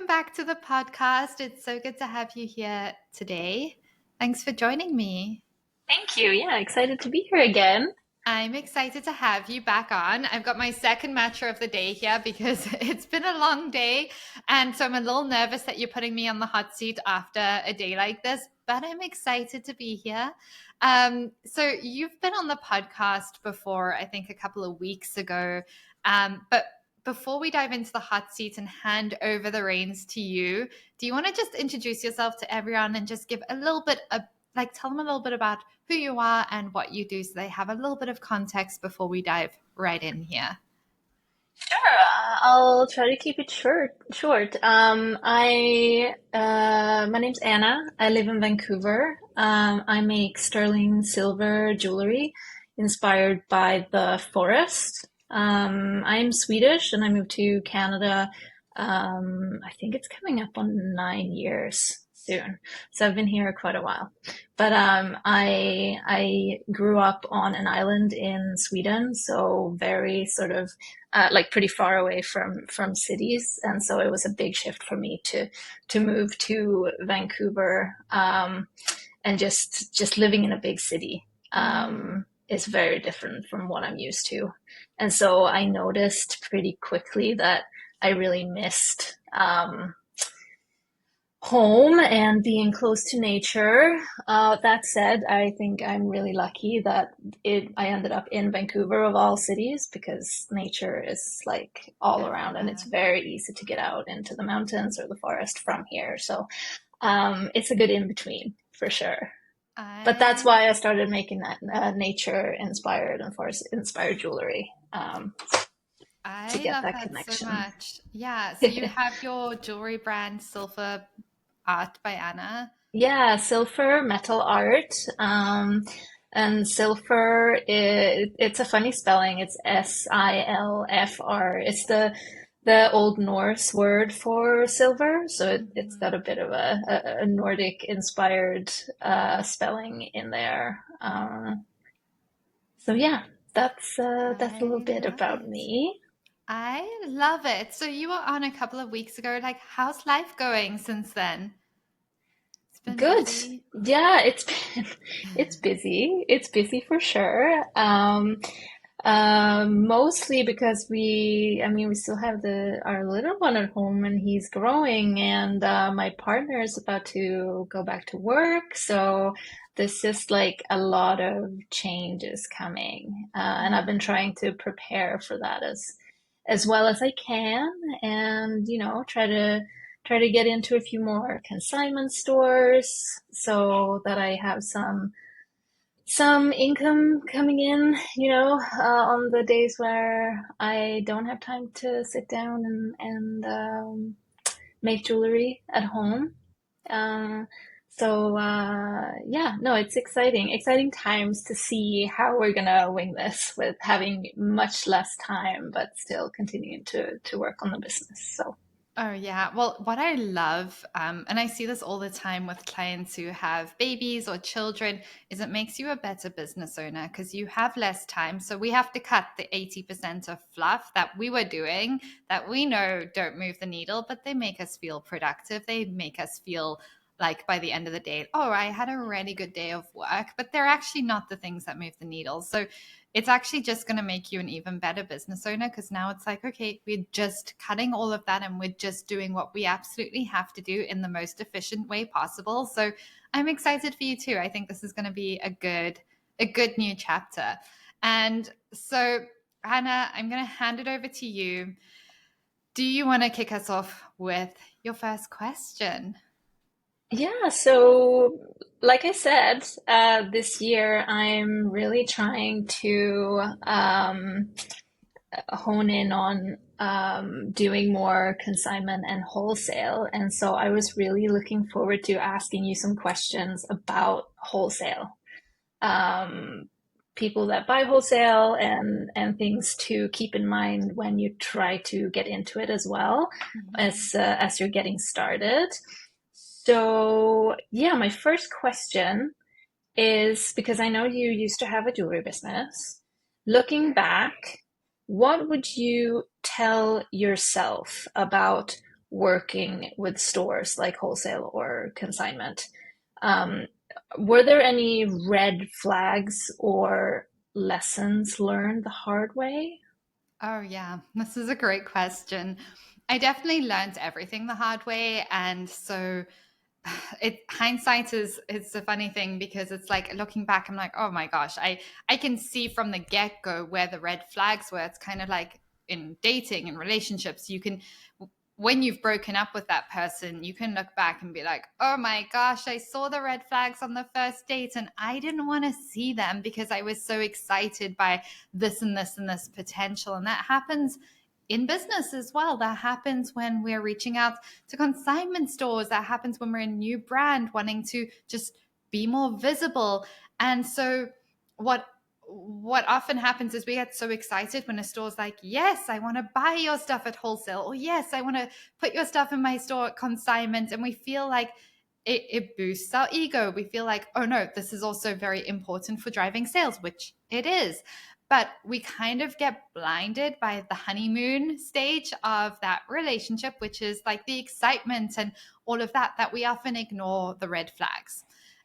welcome back to the podcast. It's so good to have you here today. Thanks for joining me. Thank you. Yeah, excited to be here again. I'm excited to have you back on. I've got my second matcha of the day here because it's been a long day. And so I'm a little nervous that you're putting me on the hot seat after a day like this, but I'm excited to be here. So you've been on the podcast before, I think a couple of weeks ago. But before we dive into the hot seat and hand over the reins to you, do you want to just introduce yourself to everyone and just give a little bit of tell them a little bit about who you are and what you do so they have a little bit of context before we dive right in here. Sure, I'll try to keep it short. My name's Anna. I live in Vancouver. I make sterling silver jewelry inspired by the forest. I'm Swedish and I moved to Canada. I think it's coming up on 9 years soon. So I've been here quite a while. But I grew up on an island in Sweden, so very sort of like pretty far away from cities, and so it was a big shift for me to move to Vancouver, and just living in a big city is very different from what I'm used to, and so I noticed pretty quickly that I really missed home and being close to nature. That said, I think I'm really lucky that I ended up in Vancouver of all cities because nature is like all around and it's Everywhere. very easy to get out into the mountains or the forest from here. So it's a good in between for sure. But that's I why I started making that nature inspired and forest inspired jewelry to I get love that that so connection. much. Yeah, so you have your jewelry brand SILFR ART by Anna. Yeah, silver metal art. And silver, it's a funny spelling. It's SILFR. It's the Old Norse word for silver, so it's got a bit of a Nordic inspired spelling in there. So yeah, that's a little I bit love about it. me. I love it. So you were on a couple of weeks ago. Like, how's life going since then? It's been Good. busy. Yeah, it's busy. It's busy for sure. Mostly because I mean, we still have our little one at home and he's growing, and my partner is about to go back to work. So there's just like a lot of changes coming, and I've been trying to prepare for that as well as I can, and try to get into a few more consignment stores so that I have some income coming in, on the days where I don't have time to sit down and make jewelry at home. Um, yeah, no, it's exciting times to see how we're gonna wing this with having much less time, but still continuing to work on the business. So. Oh, yeah. Well, what I love, and I see this all the time with clients who have babies or children, is it makes you a better business owner because you have less time. So we have to cut the 80% of fluff that we were doing that we know don't move the needle, but they make us feel productive. They make us feel like by the end of the day, oh, I had a really good day of work, but they're actually not the things that move the needle. So it's actually just going to make you an even better business owner because now it's like, okay, we're just cutting all of that and we're just doing what we absolutely have to do in the most efficient way possible. So I'm excited for you too. I think this is going to be a good new chapter. And so, Anna, I'm going to hand it over to you. Do you want to kick us off with your first question? Yeah, so like I said, this year I'm really trying to hone in on doing more consignment and wholesale. And so I was really looking forward to asking you some questions about wholesale. Um, People that buy wholesale and things to keep in mind when you try to get into it as well as you're getting started. So, yeah, my first question is because I know you used to have a jewelry business. Looking back, what would you tell yourself about working with stores like wholesale or consignment. Um, were there any red flags or lessons learned the hard way? Oh, yeah. This is a great question. I definitely learned everything the hard way. And so hindsight is it's a funny thing because it's like looking back, I'm like, oh my gosh, I can see from the get-go where the red flags were. It's kind of like in dating and relationships. You can, when you've broken up with that person, you can look back and be like, oh my gosh, I saw the red flags on the first date and I didn't want to see them because I was so excited by this and this and this potential. And that happens in business as well. That happens when we're reaching out to consignment stores. That happens when we're a new brand wanting to just be more visible. And so what often happens is we get so excited when a store's like, yes, I want to buy your stuff at wholesale, or yes, I want to put your stuff in my store at consignment. And we feel like it boosts our ego. We feel like, oh no, this is also very important for driving sales, which it is. But we kind of get blinded by the honeymoon stage of that relationship, which is like the excitement and all of that, that we often ignore the red flags.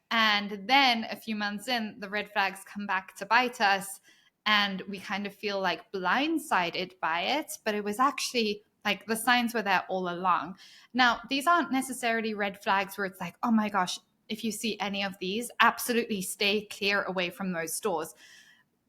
And then a few months in, the red flags come back to bite us, and we kind of feel like blindsided by it. But it was actually like the signs were there all along. Now, these aren't necessarily red flags where it's like, oh my gosh, if you see any of these, absolutely stay clear away from those stores.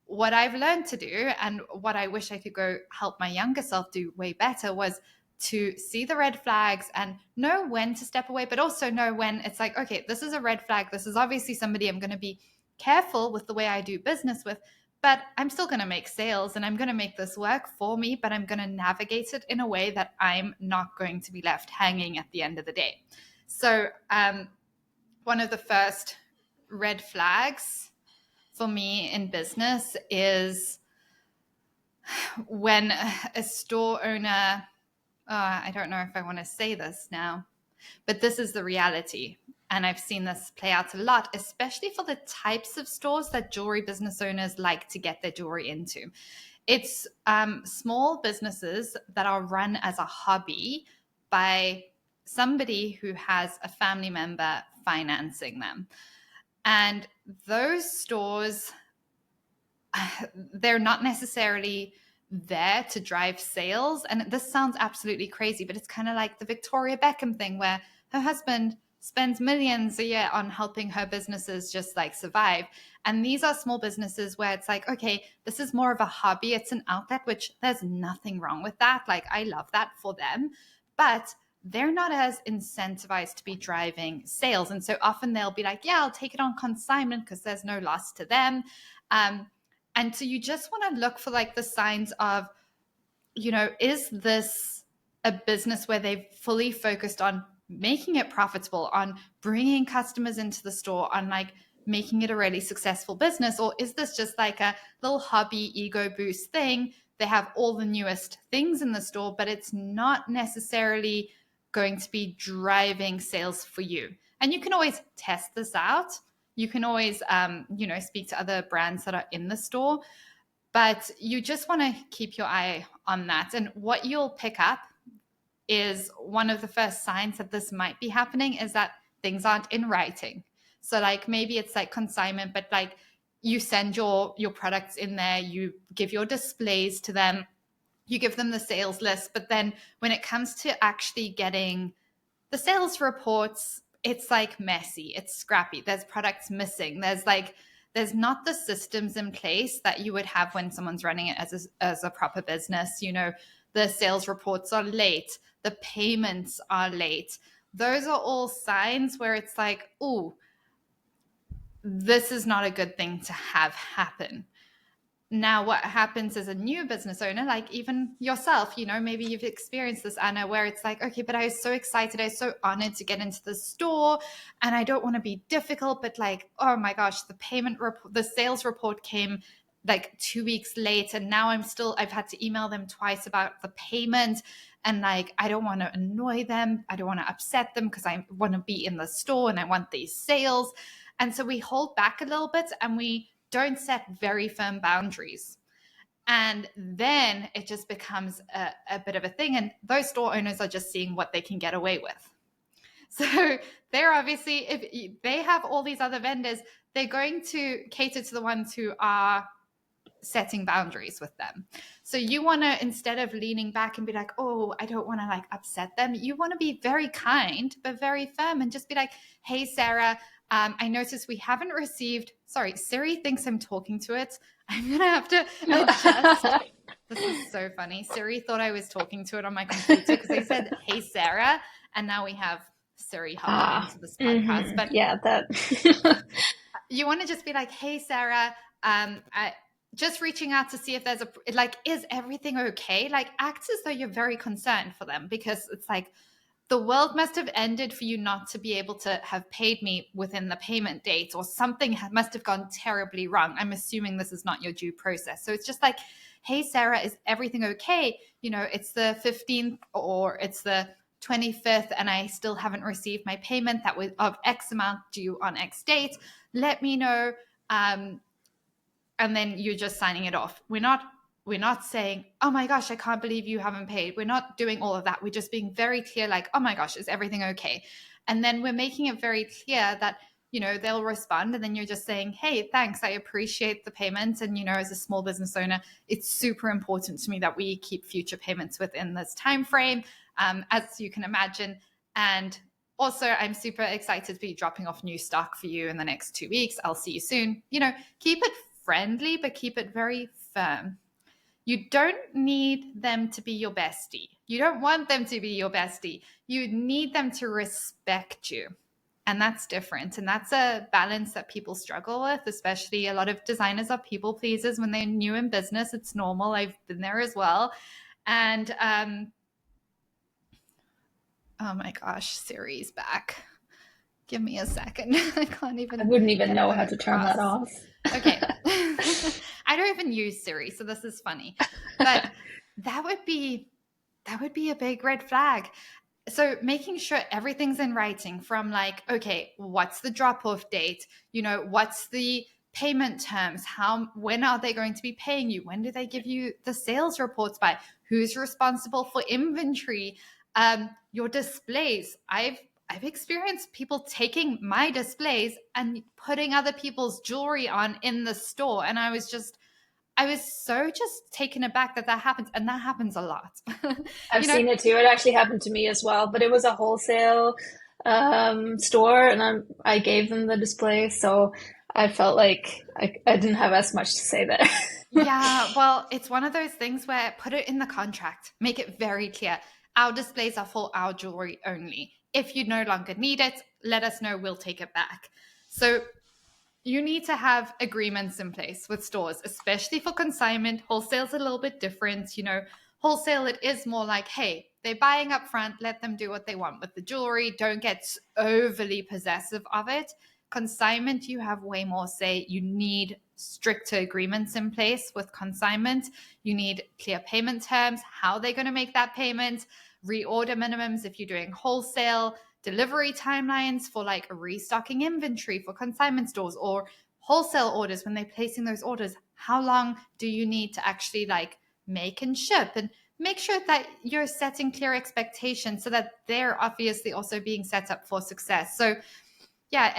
What I've learned to do, and what I wish I could go help my younger self do way better, was to see the red flags and know when to step away, but also know when it's like, okay, this is a red flag. This is obviously somebody I'm going to be careful with the way I do business with, but I'm still going to make sales and I'm going to make this work for me, but I'm going to navigate it in a way that I'm not going to be left hanging at the end of the day. So, one of the first red flags for me in business is when a store owner, I don't know if I want to say this now, but this is the reality. And I've seen this play out a lot, especially for the types of stores that jewelry business owners like to get their jewelry into. It's small businesses that are run as a hobby by somebody who has a family member financing them. And those stores, they're not necessarily there to drive sales. And this sounds absolutely crazy, but it's kind of like the Victoria Beckham thing where her husband spends millions a year on helping her businesses just like survive. And these are small businesses where it's like, okay, this is more of a hobby. It's an outlet, which there's nothing wrong with that. Like, I love that for them. But they're not as incentivized to be driving sales. And so often they'll be like, yeah, I'll take it on consignment because there's no loss to them. And so you just want to look for like the signs of, is this a business where they've fully focused on making it profitable, on bringing customers into the store, on like making it a really successful business? Or is this just like a little hobby ego boost thing? They have all the newest things in the store, but it's not necessarily going to be driving sales for you. And you can always test this out. You can always, speak to other brands that are in the store, but you just want to keep your eye on that. And what you'll pick up is one of the first signs that this might be happening is that things aren't in writing. So like maybe it's like consignment, but like you send your products in there, you give your displays to them, you give them the sales list, but then when it comes to actually getting the sales reports, it's like messy, it's scrappy. There's products missing. There's not the systems in place that you would have when someone's running it as a proper business. The sales reports are late, the payments are late. Those are all signs where it's like, oh, this is not a good thing to have happen. Now, what happens as a new business owner, like even yourself, maybe you've experienced this, Anna, where it's like, okay, but I was so excited. I was so honored to get into the store and I don't want to be difficult, but like, oh my gosh, the sales report came like 2 weeks late. And now I've had to email them twice about the payment. And like, I don't want to annoy them. I don't want to upset them because I want to be in the store and I want these sales. And so we hold back a little bit and we don't set very firm boundaries. And then it just becomes a bit of a thing. And those store owners are just seeing what they can get away with. So they're obviously, if they have all these other vendors, they're going to cater to the ones who are setting boundaries with them. So you want to, instead of leaning back and be like, oh, I don't want to like upset them, you want to be very kind but very firm and just be like, hey Sarah, I noticed we haven't received, sorry, Siri thinks I'm talking to it. I'm gonna have to adjust. This is so funny. Siri thought I was talking to it on my computer because I said, hey Sarah, and now we have Siri hopping into this podcast. But yeah, that you want to just be like, hey Sarah, just reaching out to see if there's like, is everything okay? Like, act as though you're very concerned for them, because it's like, the world must have ended for you not to be able to have paid me within the payment date, or something must have gone terribly wrong. I'm assuming this is not your due process. So it's just like, hey Sarah, is everything okay? You know, it's the 15th or it's the 25th and I still haven't received my payment that was of X amount due on X date. Let me know. And then you're just signing it off. We're not saying, oh my gosh, I can't believe you haven't paid. We're not doing all of that. We're just being very clear, like, oh my gosh, is everything okay? And then we're making it very clear that, you know, they'll respond. And then you're just saying, hey, thanks, I appreciate the payment. And, you know, as a small business owner, it's super important to me that we keep future payments within this time frame, as you can imagine. And also, I'm super excited to be dropping off new stock for you in the next 2 weeks. I'll see you soon. You know, keep it friendly, but keep it very firm. You don't need them to be your bestie. You don't want them to be your bestie. You need them to respect you. And that's different. And that's a balance that people struggle with, especially a lot of designers are people pleasers when they're new in business. It's normal. I've been there as well. And oh my gosh, Siri's back. Give me a second. I can't even. I wouldn't even know how to turn that off. Okay. I don't even use Siri, so this is funny. But that would be a big red flag. So making sure everything's in writing, from like, okay, what's the drop-off date? You know, what's the payment terms? When are they going to be paying you? When do they give you the sales reports by? Who's responsible for inventory? Your displays. I've experienced people taking my displays and putting other people's jewelry on in the store. And I was so just taken aback that happens. And that happens a lot. I've seen it too. It actually happened to me as well, but it was a wholesale store, and I gave them the display. So I felt like I didn't have as much to say there. Yeah, well, it's one of those things where put it in the contract, make it very clear. Our displays are for our jewelry only. If you no longer need it, let us know, we'll take it back. So you need to have agreements in place with stores, especially for consignment. Wholesale's a little bit different. You know, wholesale, it is more like, hey, they're buying up front, let them do what they want with the jewelry. Don't get overly possessive of it. Consignment, you have way more say. You need stricter agreements in place with consignment. You need clear payment terms, how they're going to make that payment, reorder minimums if you're doing wholesale, delivery timelines for like restocking inventory for consignment stores, or wholesale orders when they're placing those orders. How long do you need to actually like make and ship? And make sure that you're setting clear expectations so that they're obviously also being set up for success. So yeah,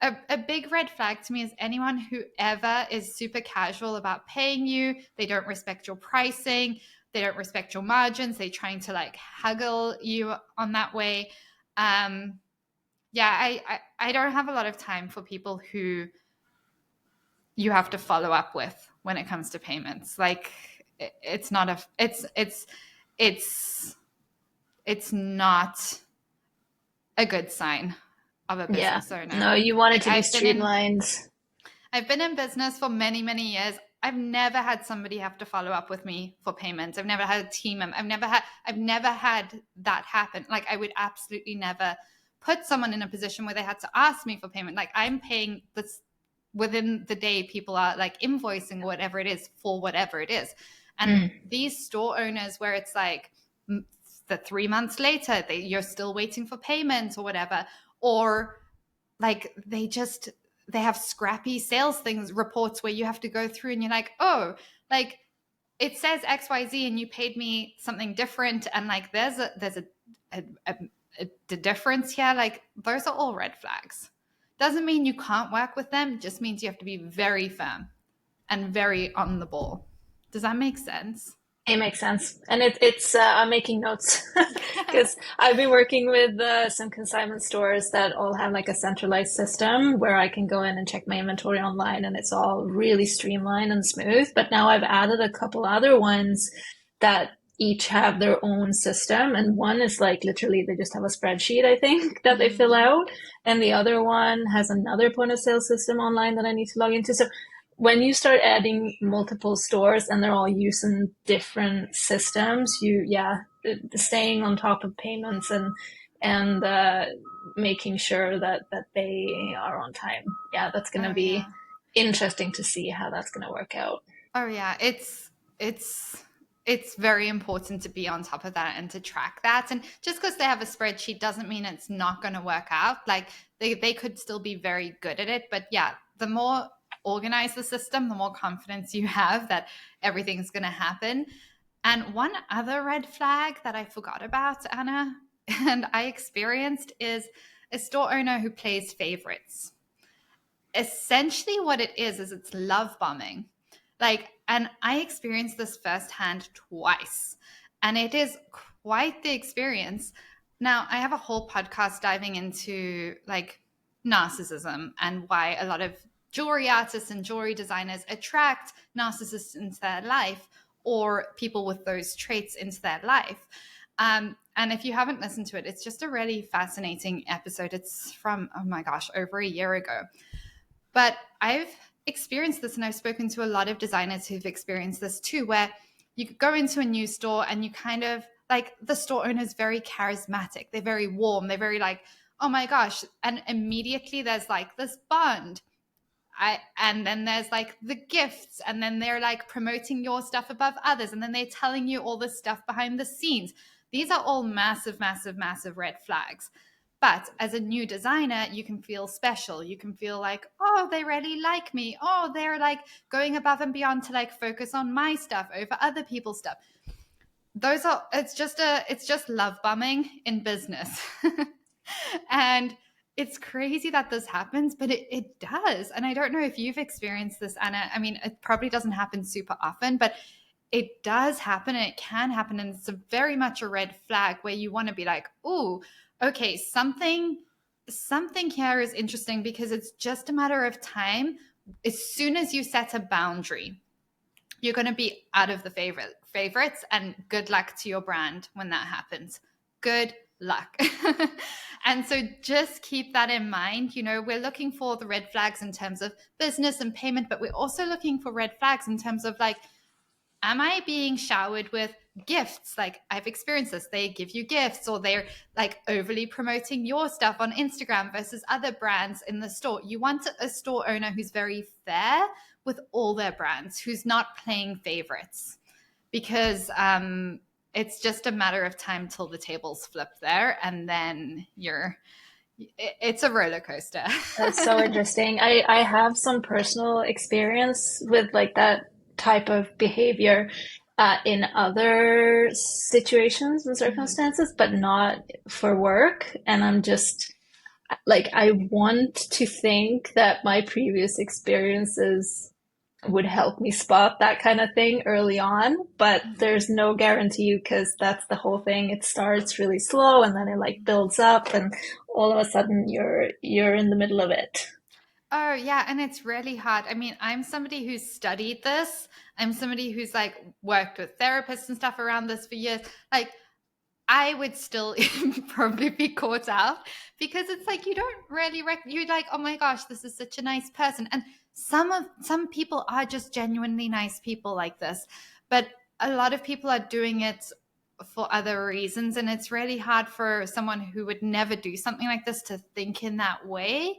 a big red flag to me is anyone who ever is super casual about paying you. They don't respect your pricing. They don't respect your margins. They're trying to like haggle you on that way. I don't have a lot of time for people who you have to follow up with when it comes to payments. Like it's not a good sign of a business owner. No, you want it to be streamlined. I've been in business for many, many years. I've never had somebody have to follow up with me for payments. I've never had a team. I've never had that happen. Like I would absolutely never put someone in a position where they had to ask me for payment. Like I'm paying this within the day. People are like invoicing whatever it is for whatever it is. And these store owners where it's like the 3 months later, you're still waiting for payment or whatever, or like they have scrappy sales things reports where you have to go through and you're like, oh, like it says XYZ and you paid me something different, and like a, a, a difference here. Like those are all red flags. Doesn't mean you can't work with them, just means you have to be very firm and very on the ball. Does that make sense? It makes sense. And it's I'm making notes because I've been working with some consignment stores that all have like a centralized system where I can go in and check my inventory online and it's all really streamlined and smooth. But now I've added a couple other ones that each have their own system. And one is like literally they just have a spreadsheet, I think, that they fill Mm, out. And the other one has another point of sale system online that I need to log into. So when you start adding multiple stores and they're all using different systems, staying on top of payments and making sure that they are on time. Yeah, that's going to oh be yeah. interesting to see how that's going to work out. Oh yeah, it's it's very important to be on top of that and to track that. And just because they have a spreadsheet doesn't mean it's not going to work out. Like they could still be very good at it, but yeah, the more organized the system, the more confidence you have that everything's going to happen. And one other red flag that I forgot about, Anna, and I experienced is a store owner who plays favorites. Essentially what it is it's love bombing. Like, and I experienced this firsthand twice, and it is quite the experience. Now I have a whole podcast diving into like narcissism and why a lot of jewelry artists and jewelry designers attract narcissists into their life, or people with those traits into their life. And if you haven't listened to it, it's just a really fascinating episode. It's from, oh my gosh, over a year ago. But I've experienced this, and I've spoken to a lot of designers who've experienced this too, where you go into a new store and you kind of like the store owner is very charismatic. They're very warm. They're very like, oh my gosh. And immediately there's like this bond. And then there's like the gifts, and then they're like promoting your stuff above others, and then they're telling you all this stuff behind the scenes. These are all massive, massive, massive red flags. But as a new designer, you can feel special. You can feel like, oh, they really like me. Oh, they're like going above and beyond to like focus on my stuff over other people's stuff. Those are, it's just love bombing in business. And it's crazy that this happens, but it does. And I don't know if you've experienced this, Anna. I mean, it probably doesn't happen super often, but it does happen and it can happen. And it's very much a red flag where you want to be like, oh, okay, something here is interesting, because it's just a matter of time. As soon as you set a boundary, you're going to be out of the favorites, and good luck to your brand when that happens. Good luck. And so just keep that in mind. You know, we're looking for the red flags in terms of business and payment, but we're also looking for red flags in terms of like, am I being showered with gifts? Like I've experienced this. They give you gifts, or they're like overly promoting your stuff on Instagram versus other brands in the store. You want a store owner who's very fair with all their brands, who's not playing favorites, because it's just a matter of time till the tables flip there, and then it's a roller coaster. That's so interesting. I have some personal experience with like that type of behavior in other situations and Mm. circumstances, but not for work. And I'm just like, I want to think that my previous experiences would help me spot that kind of thing early on, but there's no guarantee because that's the whole thing. It starts really slow and then it like builds up and all of a sudden you're in the middle of it. Oh, yeah, and it's really hard. I mean, I'm somebody who's studied this. I'm somebody who's like worked with therapists and stuff around this for years. Like, I would still probably be caught out, because it's like you don't really you're like, oh my gosh, this is such a nice person. And some people are just genuinely nice people like this, but a lot of people are doing it for other reasons, and it's really hard for someone who would never do something like this to think in that way.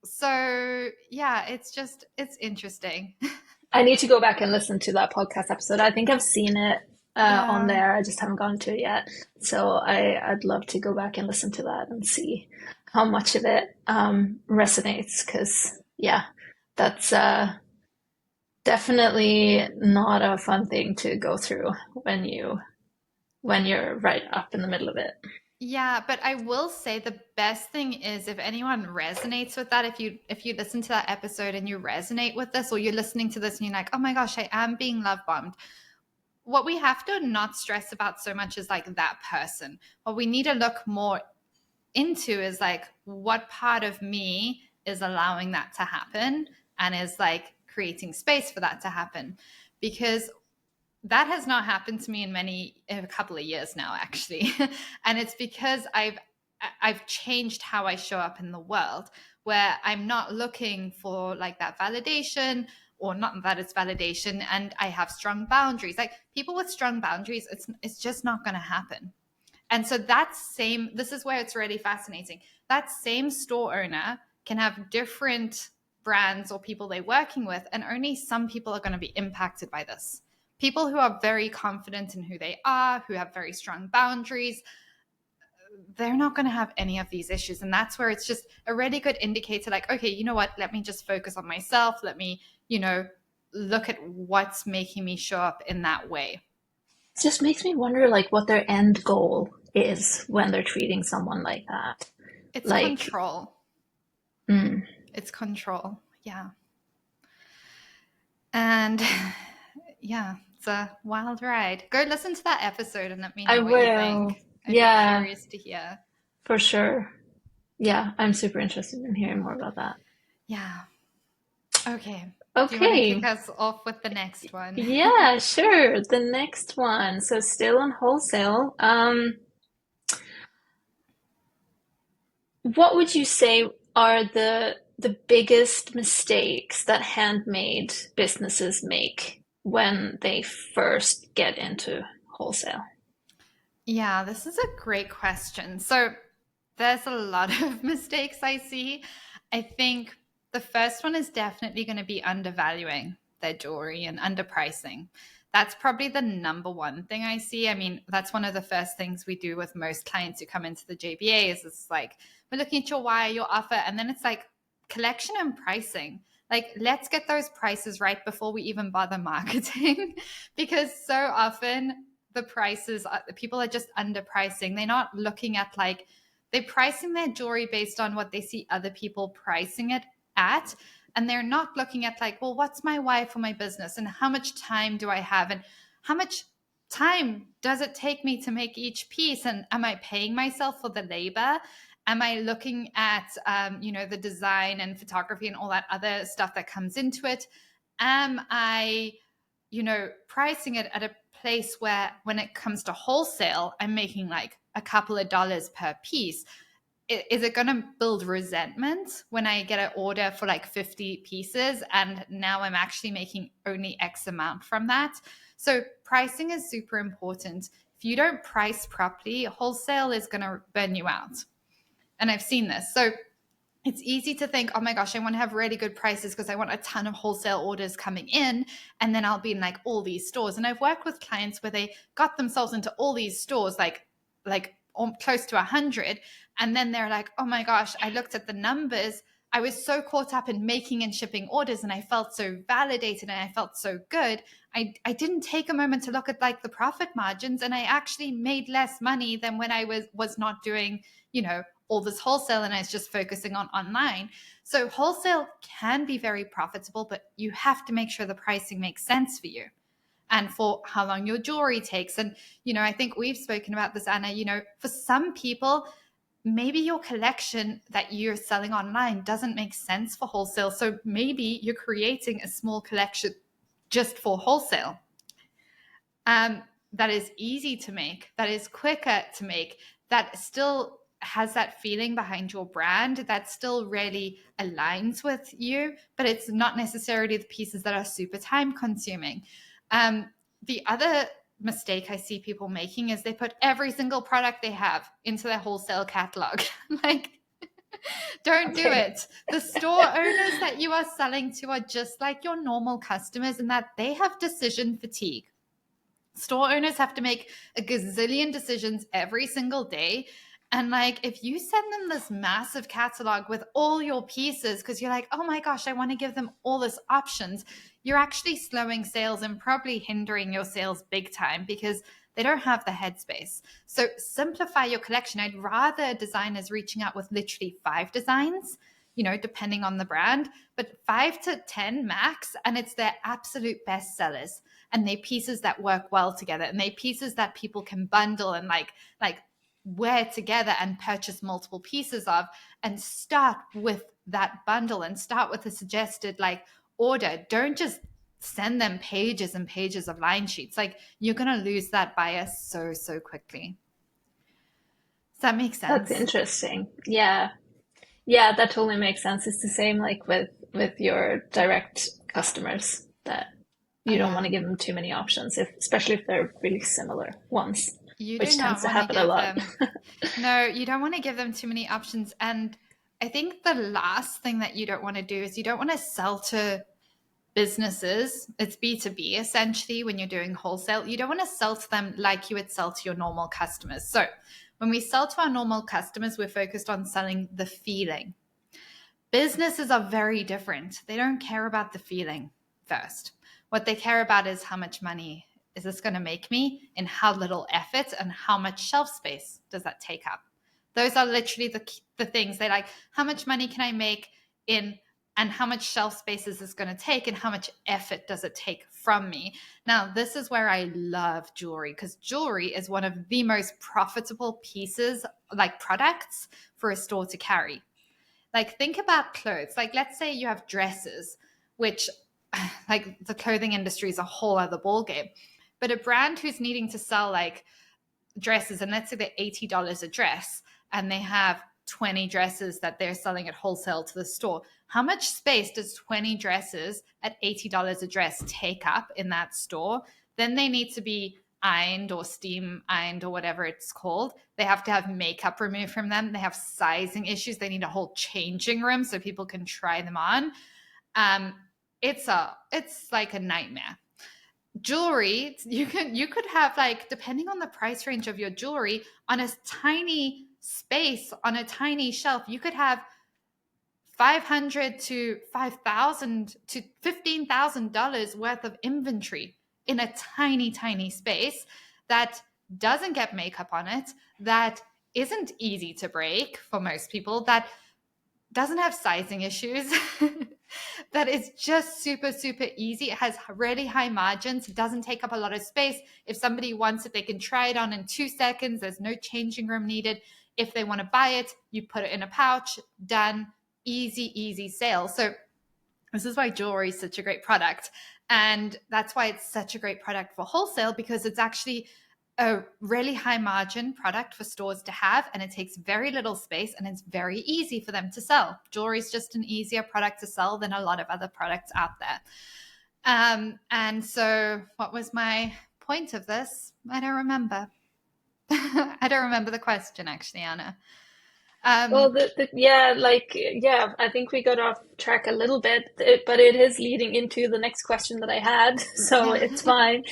So yeah, it's interesting. I need to go back and listen to that podcast episode. I think I've seen it on Yeah. there. I just haven't gone to it yet. So I'd love to go back and listen to that and see how much of it resonates. Because yeah, that's Definitely not a fun thing to go through when you're right up in the middle of it. Yeah, but I will say the best thing is if anyone resonates with that, if you listen to that episode and you resonate with this, or you're listening to this and you're like, oh my gosh, I am being love bombed. What we have to not stress about so much is like that person. What we need to look more into is like what part of me is allowing that to happen and is like creating space for that to happen. Because that has not happened to me in a couple of years now, actually. And it's because I've changed how I show up in the world, where I'm not looking for like that validation, or not that it's validation, and I have strong boundaries. Like people with strong boundaries, it's just not going to happen. And so this is where it's really fascinating. That same store owner can have different brands or people they're working with, and only some people are going to be impacted by this. People who are very confident in who they are, who have very strong boundaries, they're not going to have any of these issues. And that's where it's just a really good indicator like, okay, you know what? Let me just focus on myself. Let me, look at what's making me show up in that way. It just makes me wonder like what their end goal is when they're treating someone like that. It's Like, control. mm, It's control. Yeah. And yeah, it's a wild ride. Go listen to that episode and let me I know what you will. think. I'd be Yeah, curious to hear. for sure. Yeah, I'm super interested in hearing more about that. Yeah. Okay. Do you want to kick Okay. us off with the next one? Yeah, sure. The next one. So still on wholesale. What would you say are the biggest mistakes that handmade businesses make when they first get into wholesale? Yeah, this is a great question. So there's a lot of mistakes I see. I think the first one is definitely going to be undervaluing their jewelry and underpricing. That's probably the number one thing I see. I mean, that's one of the first things we do with most clients who come into the JBA is it's like, we're looking at your wire, your offer, and then it's like collection and pricing. Like, let's get those prices right before we even bother marketing because so often the prices, people are just underpricing. They're not looking at like, they're pricing their jewelry based on what they see other people pricing it at. And they're not looking at like, well, what's my why for my business and how much time do I have and how much time does it take me to make each piece? And am I paying myself for the labor? Am I looking at, the design and photography and all that other stuff that comes into it? Am I, pricing it at a place where when it comes to wholesale, I'm making like a couple of dollars per piece? Is it going to build resentment when I get an order for like 50 pieces and now I'm actually making only X amount from that? So pricing is super important. If you don't price properly, wholesale is going to burn you out. And I've seen this. So it's easy to think, oh my gosh, I want to have really good prices because I want a ton of wholesale orders coming in. And then I'll be in like all these stores. And I've worked with clients where they got themselves into all these stores, like close to 100. And then they're like, oh my gosh, I looked at the numbers. I was so caught up in making and shipping orders and I felt so validated and I felt so good. I didn't take a moment to look at like the profit margins, and I actually made less money than when I was not doing, all this wholesale and I was just focusing on online. So wholesale can be very profitable, but you have to make sure the pricing makes sense for you and for how long your jewelry takes. And, I think we've spoken about this, Anna, for some people, maybe your collection that you're selling online doesn't make sense for wholesale. So maybe you're creating a small collection just for wholesale. That is easy to make, that is quicker to make, that still has that feeling behind your brand, that still really aligns with you, but it's not necessarily the pieces that are super time consuming. The other mistake I see people making is they put every single product they have into their wholesale catalog. Like, don't do Okay. it. The store owners that you are selling to are just like your normal customers in that they have decision fatigue. Store owners have to make a gazillion decisions every single day. And like, if you send them this massive catalog with all your pieces, because you're like, oh my gosh, I want to give them all this options, you're actually slowing sales and probably hindering your sales big time because they don't have the headspace. So simplify your collection. I'd rather designers reaching out with literally 5 designs, depending on the brand, but 5 to 10 max. And it's their absolute best sellers. And they pieces that work well together. And they pieces that people can bundle and like wear together and purchase multiple pieces of, and start with that bundle and start with a suggested like order. Don't just send them pages and pages of line sheets. Like, you're going to lose that buyer so quickly. Does that make That's sense? interesting. Yeah. Yeah, that totally makes sense. It's the same like with your direct customers that Oh you don't want yeah. to give them too many options, especially if they're really similar ones, You do which tends not to want to happen a give lot. them, no, you don't want to give them too many options. And I think the last thing that you don't want to do is you don't want to sell to businesses. It's B2B essentially. When you're doing wholesale, you don't want to sell to them like you would sell to your normal customers. So when we sell to our normal customers, we're focused on selling the feeling. Businesses are very different. They don't care about the feeling first. What they care about is how much money is this going to make me, in how little effort, and how much shelf space does that take up. Those are literally the things they like. How much money can I make in, and how much shelf space is this going to take, and how much effort does it take from me? Now, this is where I love jewelry, because jewelry is one of the most profitable pieces, like products, for a store to carry. Like, think about clothes. Like, let's say you have dresses, which, like, the clothing industry is a whole other ballgame. But a brand who's needing to sell like dresses, and let's say they're $80 a dress, and they have 20 dresses that they're selling at wholesale to the store. How much space does 20 dresses at $80 a dress take up in that store? Then they need to be ironed or steam ironed or whatever it's called. They have to have makeup removed from them. They have sizing issues. They need a whole changing room so people can try them on. Um, it's like a nightmare. Jewelry, you could have, like, depending on the price range of your jewelry, on a tiny space, on a tiny shelf, you could have 500 to 5,000 to $15,000 worth of inventory in a tiny space that doesn't get makeup on it, that isn't easy to break for most people, that doesn't have sizing issues, that is just super easy. It has really high margins. It doesn't take up a lot of space. If somebody wants it, they can try it on in 2 seconds. There's no changing room needed. If they want to buy it, you put it in a pouch, done, easy sale. So this is why jewelry is such a great product. And that's why it's such a great product for wholesale, because it's actually a really high margin product for stores to have, and it takes very little space, and it's very easy for them to sell. Jewelry is just an easier product to sell than a lot of other products out there. And so what was my point of this? I don't remember. I don't remember the question, actually, Anna. Well, Um, yeah, I think we got off track a little bit, but it is leading into the next question that I had, so yeah. it's fine.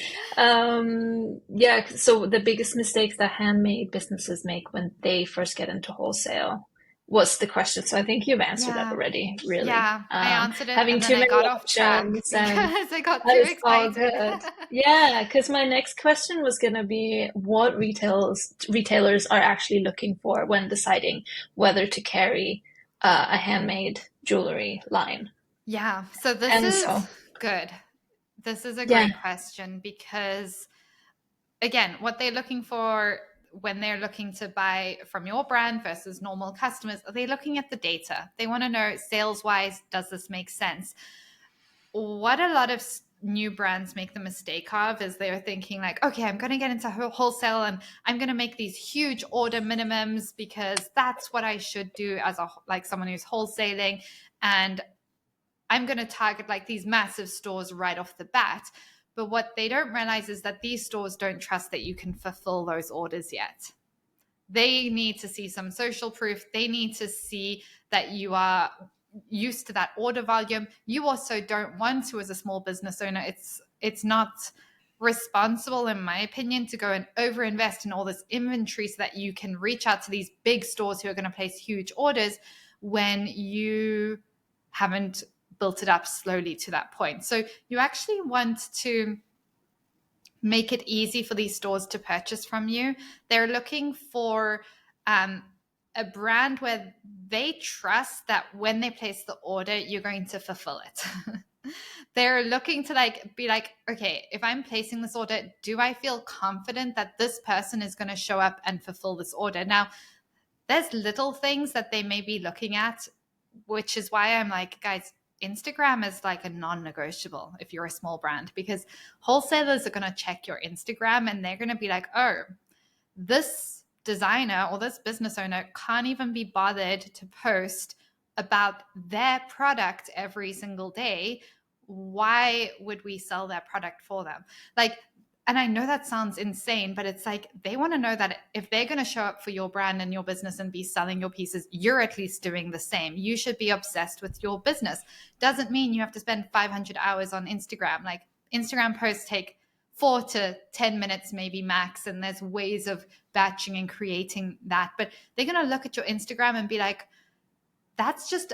Yeah, so the biggest mistakes that handmade businesses make when they first get into wholesale was the question. So I think you've answered that Yeah. already, really. Yeah. I answered it Having and then too I many got off track options and because I got that too is all excited. good. Yeah, because my next question was going to be what retailers are actually looking for when deciding whether to carry a handmade jewelry line. Yeah. So this And is so, good. This is a yeah, great question because, again, what they're looking for when they're looking to buy from your brand versus normal customers, they're looking at the data. They want to know, sales wise, does this make sense? What a lot of new brands make the mistake of is they're thinking like, okay, I'm going to get into wholesale and I'm going to make these huge order minimums because that's what I should do as a, like, someone who's wholesaling, and I'm going to target like these massive stores right off the bat. But what they don't realize is that these stores don't trust that you can fulfill those orders yet. They need to see some social proof. They need to see that you are used to that order volume. You also don't want to, as a small business owner, it's not responsible, in my opinion, to go and overinvest in all this inventory so that you can reach out to these big stores who are going to place huge orders when you haven't built it up slowly to that point. So you actually want to make it easy for these stores to purchase from you. They're looking for a brand where they trust that when they place the order, you're going to fulfill it. They're looking to be like, okay, if I'm placing this order, do I feel confident that this person is going to show up and fulfill this order? Now, there's little things that they may be looking at, which is why I'm like, guys, Instagram is like a non-negotiable if you're a small brand, because wholesalers are going to check your Instagram and they're going to be like, oh, this designer or this business owner can't even be bothered to post about their product every single day. Why would we sell their product for them? Like, and I know that sounds insane, but it's like they want to know that if they're going to show up for your brand and your business and be selling your pieces, you're at least doing the same. You should be obsessed with your business. Doesn't mean you have to spend 500 hours on Instagram. Like, Instagram posts take 4 to 10 minutes, maybe max. And there's ways of batching and creating that. But they're going to look at your Instagram and be like, that's just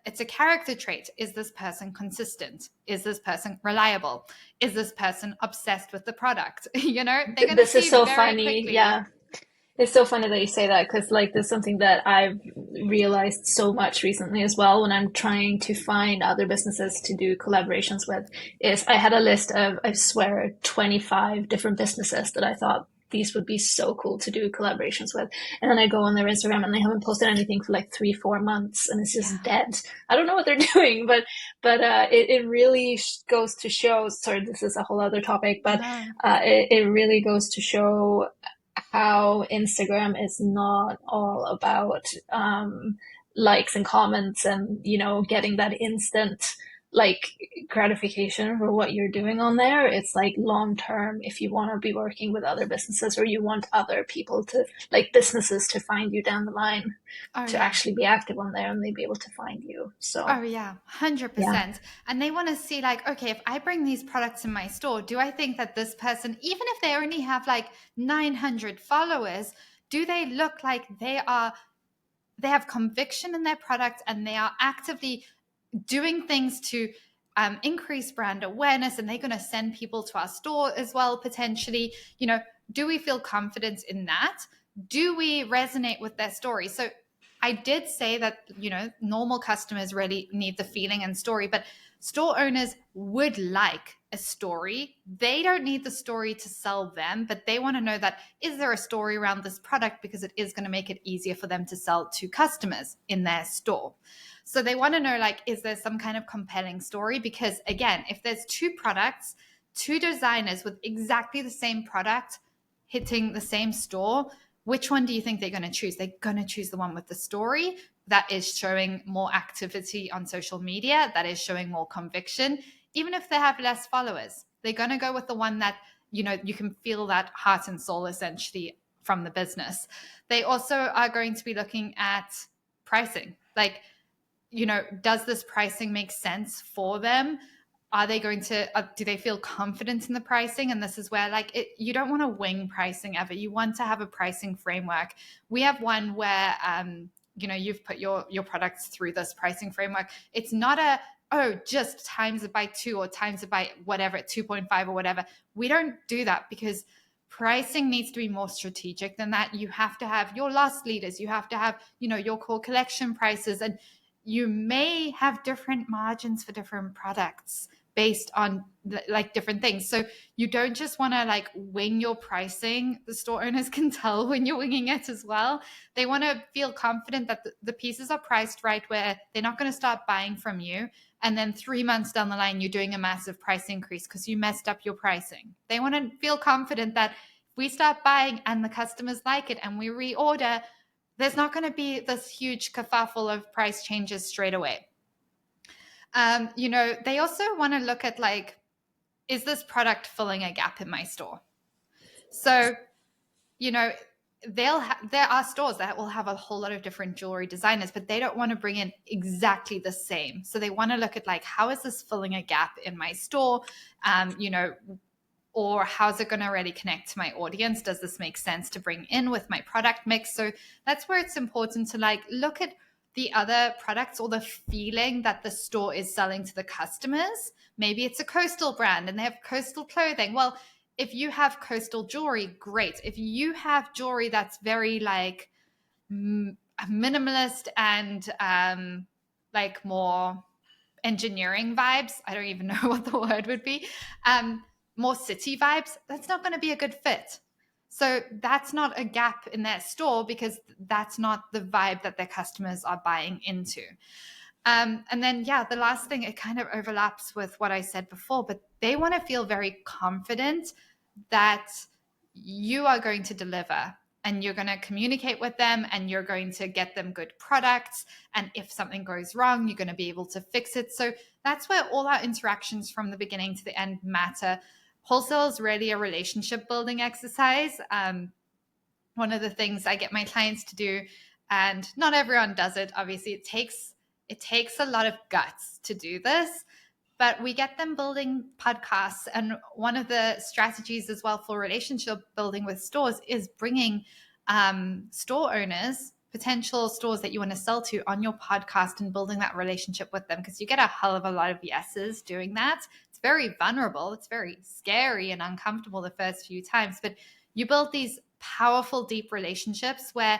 it's a character trait. Is this person consistent? Is this person reliable? Is this person obsessed with the product? They're going to This is see so very funny. quickly. Yeah. It's so funny that you say that because, like, this is something that I've realized so much recently as well when I'm trying to find other businesses to do collaborations with. Is I had a list of, I swear, 25 different businesses that I thought these would be so cool to do collaborations with. And then I go on their Instagram and they haven't posted anything for like 3-4 months and it's just Yeah. dead. I don't know what they're doing, but it really goes to show. Sorry, this is a whole other topic, but No. it really goes to show how Instagram is not all about likes and comments and getting that instant like gratification for what you're doing on there. It's like long term if you want to be working with other businesses or you want other people to like businesses to find you down the line Oh, to yeah. actually be active on there and they be able to find you. Oh, So yeah, yeah. 100%. And they want to see, like, okay, if I bring these products in my store, do I think that this person, even if they only have like 900 followers, do they look like they have conviction in their product and they are actively doing things to increase brand awareness, and they're going to send people to our store as well, potentially? Do we feel confidence in that? Do we resonate with their story? So I did say that, normal customers really need the feeling and story, but store owners would like a story. They don't need the story to sell them, but they want to know that, is there a story around this product, because it is going to make it easier for them to sell to customers in their store. So they want to know, like, is there some kind of compelling story? Because again, if there's two products, two designers with exactly the same product hitting the same store, which one do you think they're going to choose? They're going to choose the one with the story that is showing more activity on social media, that is showing more conviction, even if they have less followers. They're going to go with the one that, you can feel that heart and soul essentially from the business. They also are going to be looking at pricing. Like, does this pricing make sense for them? Are they going to, do they feel confident in the pricing? And this is where, like, you don't want to wing pricing ever. You want to have a pricing framework. We have one where, you've put your products through this pricing framework. It's not just times it by 2 or times it by whatever, 2.5 or whatever. We don't do that, because pricing needs to be more strategic than that. You have to have your loss leaders. You have to have, your core collection prices, and you may have different margins for different products based on like different things. So you don't just want to like wing your pricing. The store owners can tell when you're winging it as well. They want to feel confident that the pieces are priced right, where they're not going to start buying from you, and then 3 months down the line you're doing a massive price increase because you messed up your pricing. They want to feel confident that if we start buying and the customers like it and we reorder, there's not going to be this huge kerfuffle of price changes straight away. They also want to look at, like, is this product filling a gap in my store? So, there are stores that will have a whole lot of different jewelry designers, but they don't want to bring in exactly the same. So they want to look at, like, how is this filling a gap in my store? or how's it going to really connect to my audience? Does this make sense to bring in with my product mix? So that's where it's important to like look at the other products or the feeling that the store is selling to the customers. Maybe it's a coastal brand and they have coastal clothing. Well, if you have coastal jewelry, great. If you have jewelry that's very like minimalist and like more engineering vibes, I don't even know what the word would be, more city vibes, that's not going to be a good fit. So that's not a gap in their store because that's not the vibe that their customers are buying into. And then, yeah, the last thing, it kind of overlaps with what I said before, but they want to feel very confident that you are going to deliver and you're going to communicate with them and you're going to get them good products. And if something goes wrong, you're going to be able to fix it. So that's where all our interactions from the beginning to the end matter. Wholesale is really a relationship building exercise. One of the things I get my clients to do, and not everyone does it, obviously, it takes a lot of guts to do this, but we get them building podcasts. And one of the strategies as well for relationship building with stores is bringing store owners, potential stores that you want to sell to, on your podcast and building that relationship with them, because you get a hell of a lot of yeses doing that. It's very vulnerable. It's very scary and uncomfortable the first few times, but you build these powerful, deep relationships where,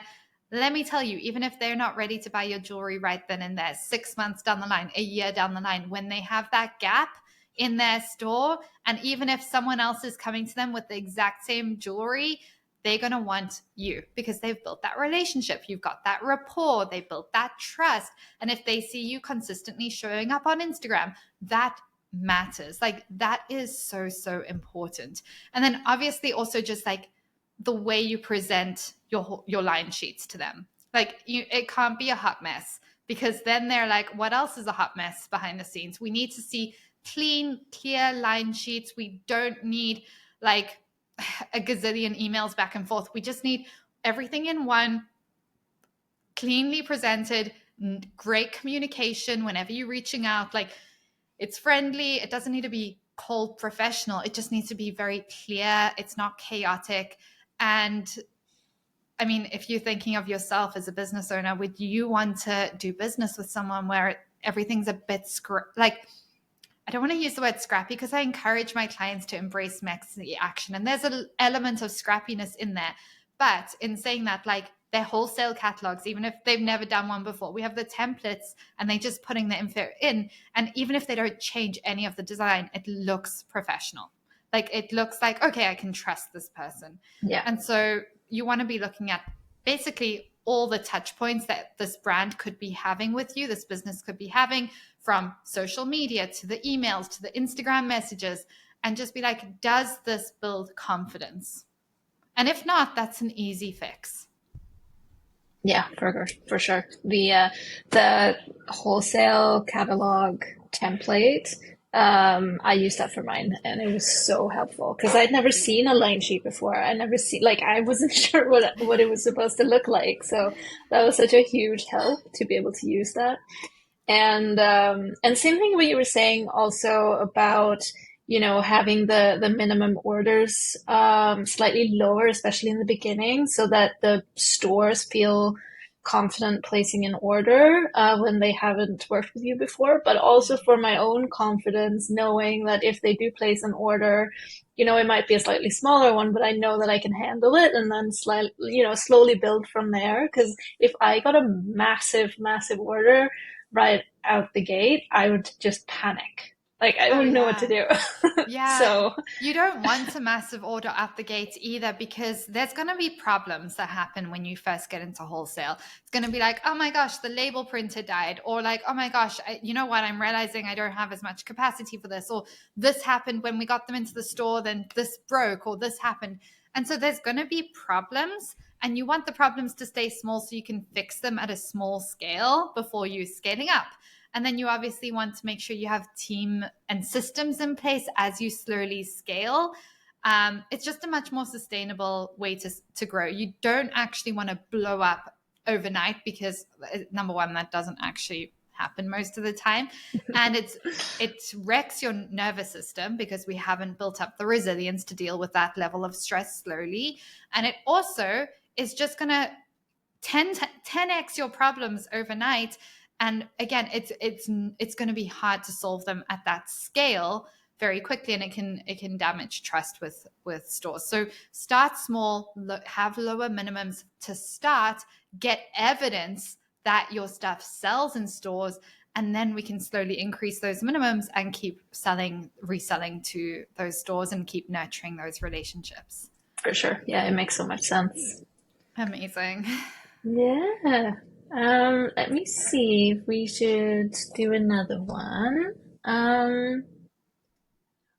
let me tell you, even if they're not ready to buy your jewelry right then and there, 6 months down the line, a year down the line, when they have that gap in their store, and even if someone else is coming to them with the exact same jewelry, they're going to want you because they've built that relationship. You've got that rapport. They built that trust. And if they see you consistently showing up on Instagram, that matters. Like, that is so, so important. And then obviously also just like the way you present your line sheets to them. Like, it can't be a hot mess, because then they're like, what else is a hot mess behind the scenes? We need to see clean, clear line sheets. We don't need like a gazillion emails back and forth. We just need everything in one, cleanly presented, great communication whenever you're reaching out. Like, it's friendly. It doesn't need to be cold professional. It just needs to be very clear. It's not chaotic. And I mean, if you're thinking of yourself as a business owner, would you want to do business with someone where everything's a bit like, I don't want to use the word scrappy because I encourage my clients to embrace messy action. And there's an element of scrappiness in there. But in saying that, like, their wholesale catalogs, even if they've never done one before, we have the templates and they just putting the info in. And even if they don't change any of the design, it looks professional. Like, it looks like, okay, I can trust this person. Yeah. And so you want to be looking at basically all the touch points that this brand could be having with you, this business could be having, from social media to the emails to the Instagram messages, and just be like, does this build confidence? And if not, that's an easy fix. Yeah, for sure. The wholesale catalog template, I used that for mine, and it was so helpful because I'd never seen a line sheet before. I never seen, like, I wasn't sure what it was supposed to look like. So that was such a huge help to be able to use that. And same thing what you were saying also about, having the minimum orders slightly lower, especially in the beginning, so that the stores feel confident placing an order when they haven't worked with you before, but also for my own confidence, knowing that if they do place an order, it might be a slightly smaller one, but I know that I can handle it, and then slowly build from there. Because if I got a massive, massive order right out the gate, I would just panic. Like, I wouldn't know what to do. Yeah. So You don't want a massive order at the gate either, because there's going to be problems that happen when you first get into wholesale. It's going to be like, oh my gosh, the label printer died. Or like, oh my gosh, you know what? I'm realizing I don't have as much capacity for this. Or this happened when we got them into the store, then this broke, or this happened. And so there's going to be problems. And you want the problems to stay small so you can fix them at a small scale before you scaling up. And then you obviously want to make sure you have team and systems in place as you slowly scale. It's just a much more sustainable way to grow. You don't actually want to blow up overnight, because number one, that doesn't actually happen most of the time. And it wrecks your nervous system because we haven't built up the resilience to deal with that level of stress slowly. And it also is just going to 10x your problems overnight. And again, it's going to be hard to solve them at that scale very quickly, and it can damage trust with stores. So start small, have lower minimums to start, get evidence that your stuff sells in stores, and then we can slowly increase those minimums and keep reselling to those stores and keep nurturing those relationships. For sure. Yeah, it makes so much sense. Amazing. Yeah. Let me see if we should do another one.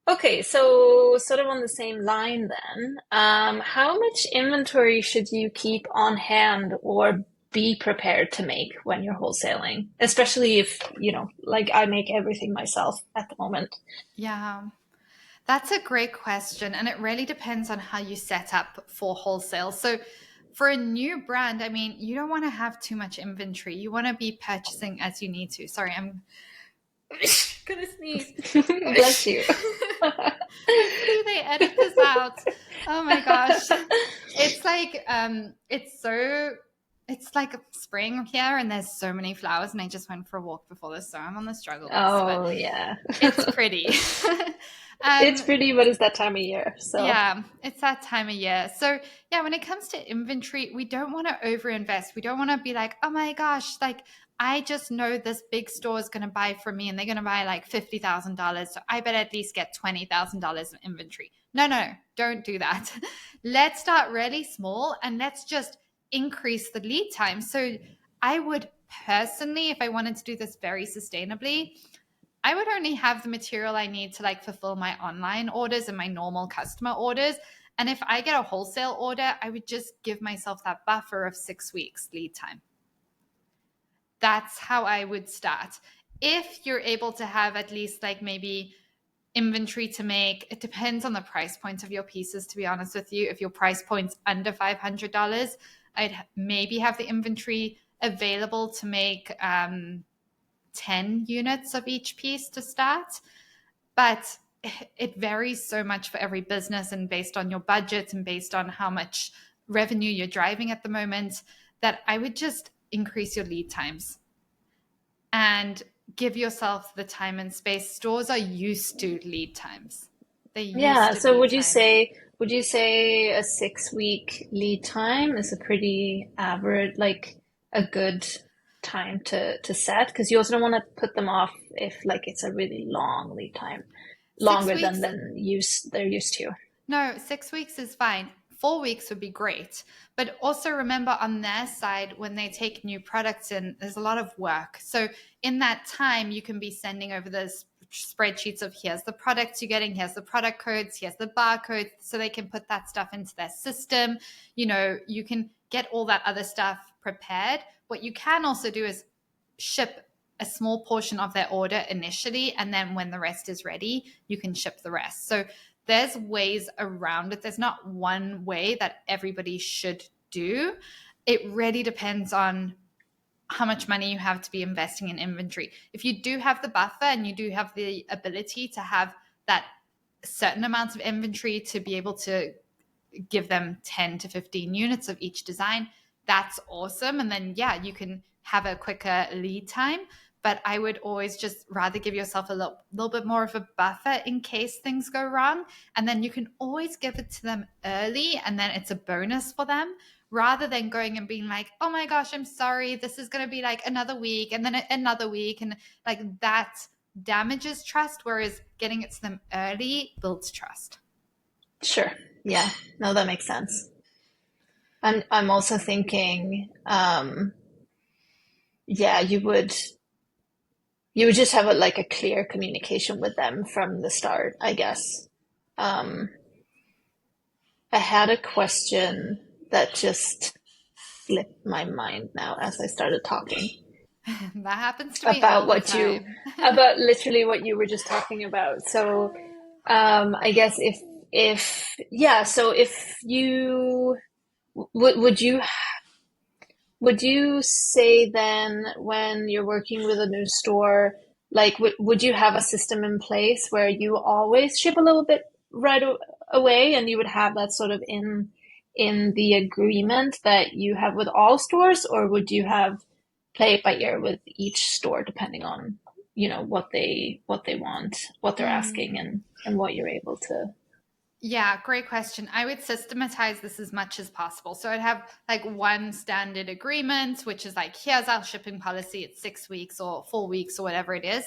Okay, so sort of on the same line then, how much inventory should you keep on hand or be prepared to make when you're wholesaling? Especially if, like I make everything myself at the moment. Yeah. That's a great question. And it really depends on how you set up for wholesale. So, for a new brand, I mean, you don't want to have too much inventory. You want to be purchasing as you need to. Sorry, I'm gonna sneeze. Bless you. Hopefully they edit this out. Oh my gosh. It's like it's like spring here and there's so many flowers, and I just went for a walk before this, so I'm on the struggle bus. Oh, yeah. It's pretty. It's pretty, but it's that time of year. So Yeah, it's that time of year. So yeah, when it comes to inventory, we don't want to overinvest. We don't want to be like, oh my gosh, like I just know this big store is going to buy from me and they're going to buy like $50,000. So I better at least get $20,000 in inventory. No, don't do that. Let's start really small and let's just increase the lead time. So I would personally, if I wanted to do this very sustainably, I would only have the material I need to like fulfill my online orders and my normal customer orders. And if I get a wholesale order, I would just give myself that buffer of 6 weeks lead time. That's how I would start. If you're able to have at least like maybe inventory to make, it depends on the price point of your pieces, to be honest with you. If your price point's under $500, I'd maybe have the inventory available to make 10 units of each piece to start. But it varies so much for every business and based on your budget and based on how much revenue you're driving at the moment, that I would just increase your lead times and give yourself the time and space. Stores are used to lead times. They used yeah, to so lead would you times. say a 6 week lead time is a pretty average, like a good time to set? Because you also don't want to put them off if like it's a really long lead time, Six longer weeks than they're used to. No, 6 weeks is fine. 4 weeks would be great. But also remember on their side, when they take new products in, there's a lot of work. So in that time, you can be sending over those spreadsheets of here's the products you're getting, here's the product codes, here's the barcodes, so they can put that stuff into their system. You can get all that other stuff prepared. What you can also do is ship a small portion of their order initially, and then when the rest is ready, you can ship the rest. So there's ways around it. There's not one way that everybody should do. It really depends on how much money you have to be investing in inventory. If you do have the buffer and you do have the ability to have that certain amount of inventory to be able to give them 10 to 15 units of each design, that's awesome. And then, yeah, you can have a quicker lead time. But I would always just rather give yourself a little bit more of a buffer in case things go wrong. And then you can always give it to them early, and then it's a bonus for them, rather than going and being like, oh my gosh, I'm sorry, this is going to be like another week and then another week. And like that damages trust, whereas getting it to them early builds trust. Sure. Yeah. No, that makes sense. I'm also thinking, yeah, you would just have like a clear communication with them from the start, I guess. Um, I had a question that just slipped my mind now as I started talking That happens to me about all the time. about literally what you were just talking about. So, I guess yeah, so if you would you Would you say then, when you're working with a new store, like would you have a system in place where you always ship a little bit right away, and you would have that sort of in the agreement that you have with all stores, or would you have play it by ear with each store depending on, what they want, what they're asking, and what you're able to? Yeah, great question. I would systematize this as much as possible. So I'd have like one standard agreement, which is like, here's our shipping policy. It's 6 weeks or 4 weeks or whatever it is.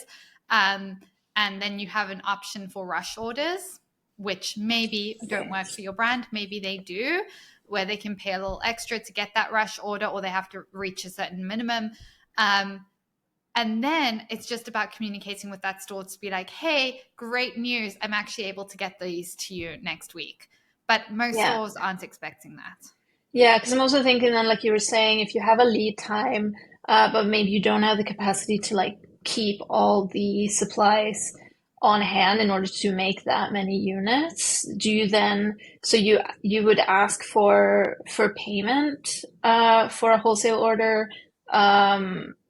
Um, and then you have an option for rush orders, which maybe don't work for your brand. Maybe they do, where they can pay a little extra to get that rush order, or they have to reach a certain minimum. Um, and then it's just about communicating with that store to be like, hey, great news. I'm actually able to get these to you next week. But most Yeah. stores aren't expecting that. Yeah, because I'm also thinking then, like you were saying, if you have a lead time, but maybe you don't have the capacity to like keep all the supplies on hand in order to make that many units, do you then, so you would ask for payment for a wholesale order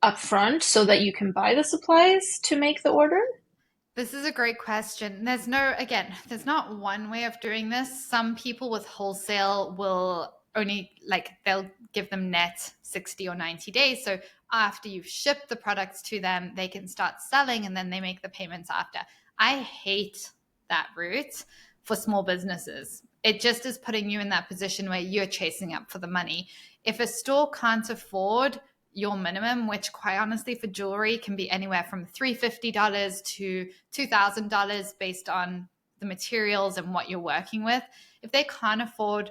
upfront so that you can buy the supplies to make the order? This is a great question. There's not one way of doing this. Some people with wholesale will only like they'll give them net 60 or 90 days. So after you've shipped the products to them, they can start selling and then they make the payments after. I hate that route for small businesses. It just is putting you in that position where you're chasing up for the money. If a store can't afford your minimum, which quite honestly for jewelry can be anywhere from $350 to $2,000 based on the materials and what you're working with. If they can't afford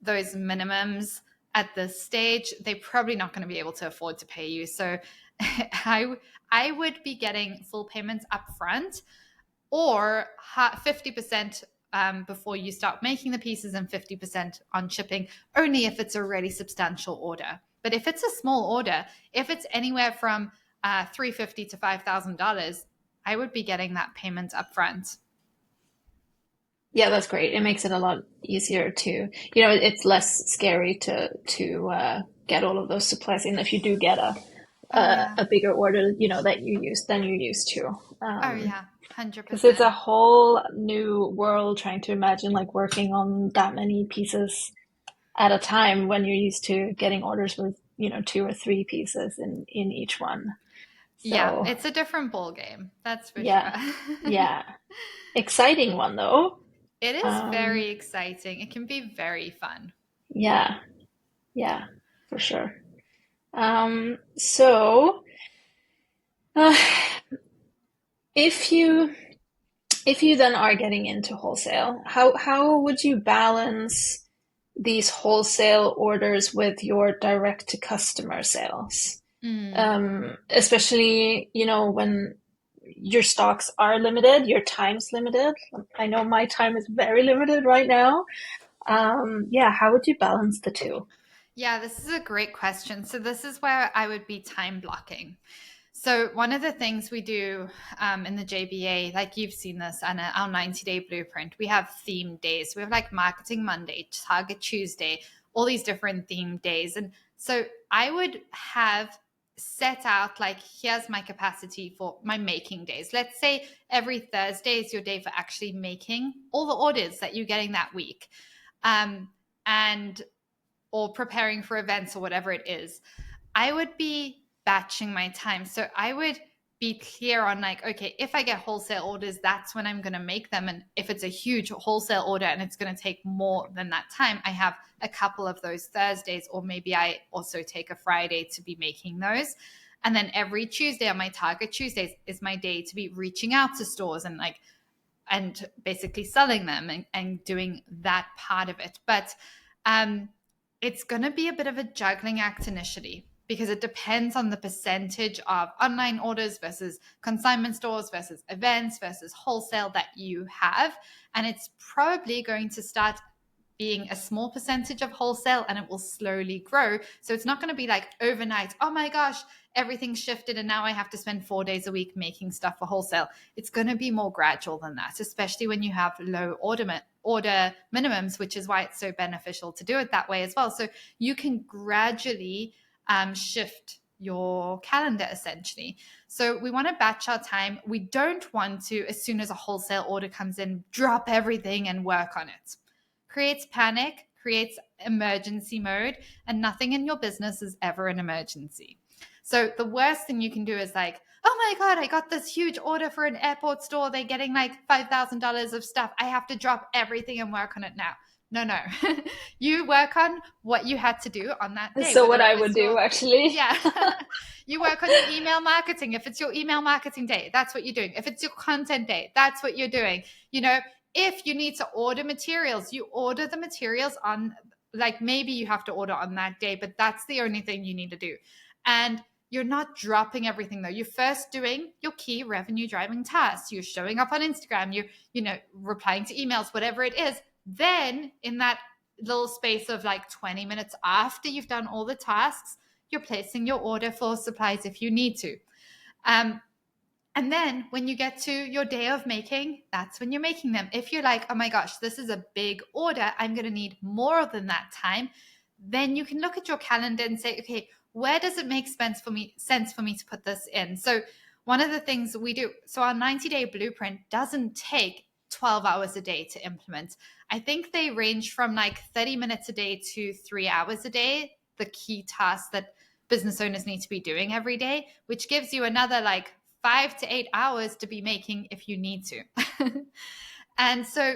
those minimums at this stage, they're probably not going to be able to afford to pay you. So I would be getting full payments up front, or 50% before you start making the pieces and 50% on shipping, only if it's a really substantial order. But if it's a small order, if it's anywhere from $350 to $5,000, I would be getting that payment up front. Yeah, that's great. It makes it a lot easier to, it's less scary to get all of those supplies in if you do get Oh, yeah. a bigger order, that you're used to. Oh, yeah. Because it's a 100%. whole new world trying to imagine like working on that many pieces at a time when you're used to getting orders with, two or three pieces in each one. Yeah, So it's a different ball game. That's for yeah, sure. yeah, exciting one though. It is Um, very exciting. It can be very fun. yeah, yeah, for sure. So uh, if you if you then are getting into wholesale, how would you balance these wholesale orders with your direct to customer sales? Mm. Especially, when your stocks are limited, your time's limited. I know my time is very limited right now. Yeah, how would you balance the two? Yeah, this is a great question. So, this is where I would be time blocking. So, one of the things we do in the JBA, like you've seen this on our 90-day blueprint, we have theme days. We have like Marketing Monday, Target Tuesday, all these different theme days. And so, I would have set out like, here's my capacity for my making days. Let's say every Thursday is your day for actually making all the orders that you're getting that week. And or preparing for events or whatever it is, I would be batching my time. So I would be clear on like, okay, if I get wholesale orders, that's when I'm going to make them. And if it's a huge wholesale order and it's going to take more than that time, I have a couple of those Thursdays, or maybe I also take a Friday to be making those. And then every Tuesday on my Target Tuesdays is my day to be reaching out to stores and like, and basically selling them and doing that part of it. But um, it's going to be a bit of a juggling act initially because it depends on the percentage of online orders versus consignment stores versus events versus wholesale that you have. And it's probably going to start being a small percentage of wholesale and it will slowly grow. So it's not going to be like overnight, oh my gosh, everything shifted and now I have to spend 4 days a week making stuff for wholesale. It's going to be more gradual than that, especially when you have low order minimums, which is why it's so beneficial to do it that way as well. So you can gradually shift your calendar essentially. So we want to batch our time. We don't want to, as soon as a wholesale order comes in, drop everything and work on it. Creates panic, creates emergency mode, and nothing in your business is ever an emergency. So the worst thing you can do is like, oh my God, I got this huge order for an airport store. They're getting like $5,000 of stuff. I have to drop everything and work on it now. No. You work on what you had to do on that day. So what I would do, actually. Yeah. You work on your email marketing. If it's your email marketing day, that's what you're doing. If it's your content day, that's what you're doing. If you need to order materials, you order the materials on, like, maybe you have to order on that day, but that's the only thing you need to do. And you're not dropping everything though. You're first doing your key revenue driving tasks. You're showing up on Instagram. You're replying to emails, whatever it is. Then in that little space of like 20 minutes after you've done all the tasks, you're placing your order for supplies if you need to. And then when you get to your day of making, that's when you're making them. If you're like, oh my gosh, this is a big order, I'm going to need more than that time, then you can look at your calendar and say, okay, where does it make sense for me to put this in? So one of the things we do, so our 90-day blueprint doesn't take 12 hours a day to implement. I think they range from like 30 minutes a day to 3 hours a day, the key tasks that business owners need to be doing every day, which gives you another like 5 to 8 hours to be making if you need to. And so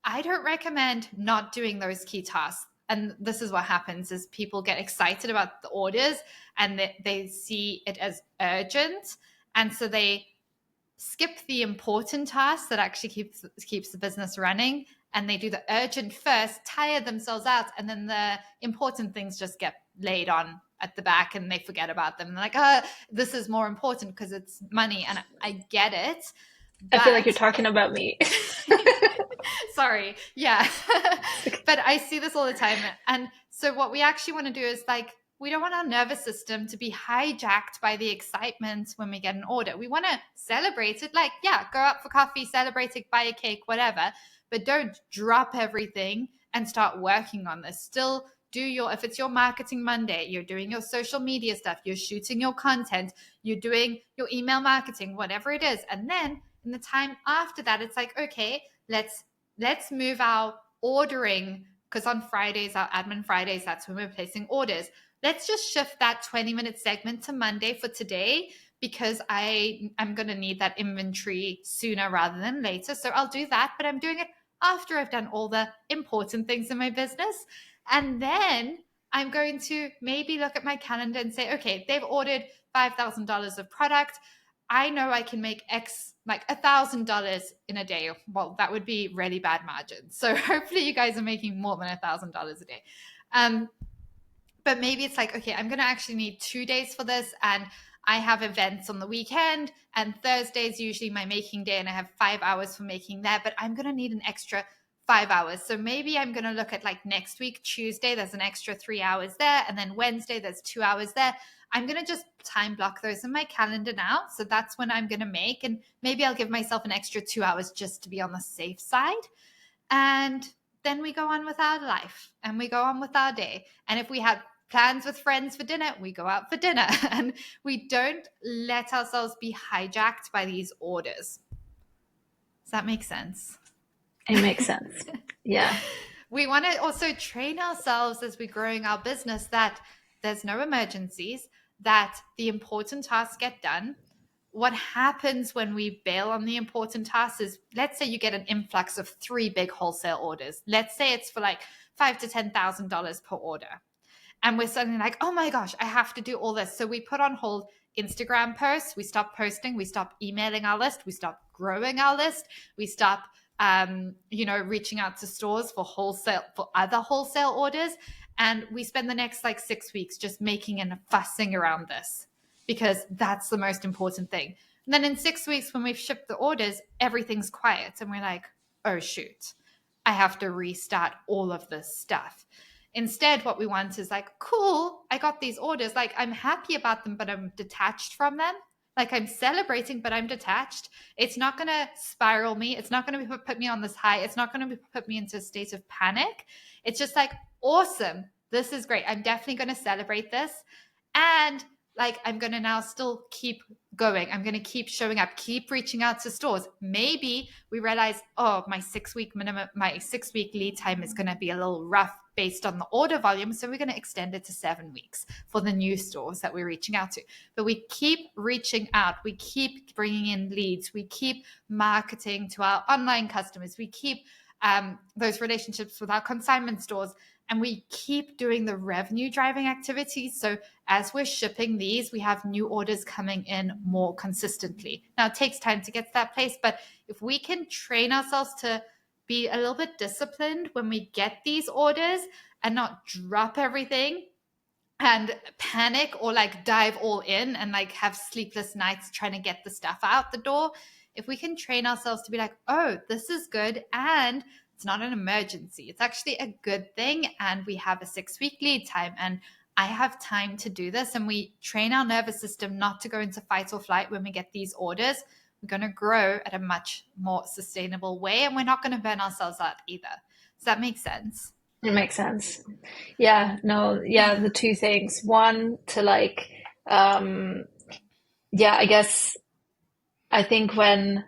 I don't recommend not doing those key tasks. And this is what happens is people get excited about the orders and they see it as urgent. And so they skip the important tasks that actually keeps the business running. And they do the urgent first, tire themselves out. And then the important things just get laid on at the back and they forget about them. And they're like, this is more important because it's money. And I get it. I feel like you're talking about me. Sorry. Yeah. But I see this all the time. And so what we actually want to do is like, we don't want our nervous system to be hijacked by the excitement when we get an order. We want to celebrate it. Like, yeah, go out for coffee, celebrate it, buy a cake, whatever. But don't drop everything and start working on this. Still if it's your marketing Monday, you're doing your social media stuff, you're shooting your content, you're doing your email marketing, whatever it is. And then in the time after that, it's like, okay, let's move our ordering, because on Fridays, our admin Fridays, that's when we're placing orders. Let's just shift that 20-minute segment to Monday for today because I'm going to need that inventory sooner rather than later. So I'll do that, but I'm doing it after I've done all the important things in my business. And then I'm going to maybe look at my calendar and say, okay, they've ordered $5,000 of product. I know I can make X, like $1,000 in a day. Well, that would be really bad margins. So hopefully you guys are making more than $1,000 a day. But maybe it's like, okay, I'm going to actually need 2 days for this. And I have events on the weekend and Thursday is usually my making day and I have 5 hours for making there, but I'm going to need an extra 5 hours. So maybe I'm going to look at like next week, Tuesday, there's an extra 3 hours there. And then Wednesday, there's 2 hours there. I'm going to just time block those in my calendar now. So that's when I'm going to make. And maybe I'll give myself an extra 2 hours just to be on the safe side. And then we go on with our life and we go on with our day. And if we have plans with friends for dinner, we go out for dinner. And we don't let ourselves be hijacked by these orders. Does that make sense? It makes sense. Yeah. We want to also train ourselves as we're growing our business that there's no emergencies, that the important tasks get done. What happens when we bail on the important tasks is, let's say you get an influx of 3 big wholesale orders. Let's say it's for like $5,000 to $10,000 per order. And we're suddenly like, oh my gosh, I have to do all this. So we put on hold Instagram posts. We stop posting. We stop emailing our list. We stop growing our list. We stop reaching out to stores for other wholesale orders. And we spend the next like 6 weeks just making and fussing around this because that's the most important thing. And then in 6 weeks, when we've shipped the orders, everything's quiet. And we're like, oh shoot, I have to restart all of this stuff. Instead, what we want is like, cool, I got these orders. Like, I'm happy about them, but I'm detached from them. Like, I'm celebrating, but I'm detached. It's not going to spiral me. It's not going to put me on this high. It's not going to put me into a state of panic. It's just like, awesome. This is great. I'm definitely going to celebrate this. And like, I'm going to now still keep going. I'm going to keep showing up, keep reaching out to stores. Maybe we realize, oh, my 6 week minimum, my 6 week lead time is going to be a little rough based on the order volume. So we're going to extend it to 7 weeks for the new stores that we're reaching out to. But we keep reaching out. We keep bringing in leads. We keep marketing to our online customers. We keep those relationships with our consignment stores, and we keep doing the revenue driving activities. So as we're shipping these, we have new orders coming in more consistently. Now, it takes time to get to that place, but if we can train ourselves to be a little bit disciplined when we get these orders and not drop everything and panic or like dive all in and like have sleepless nights trying to get the stuff out the door, if we can train ourselves to be like, oh, this is good, and it's not an emergency, it's actually a good thing, and we have a 6 week lead time, and I have time to do this, and we train our nervous system not to go into fight or flight when we get these orders, we're going to grow at a much more sustainable way, and we're not going to burn ourselves out either. Does that make sense? It makes sense. Yeah, no, yeah, the two things. One, to like, um, yeah, I guess I think when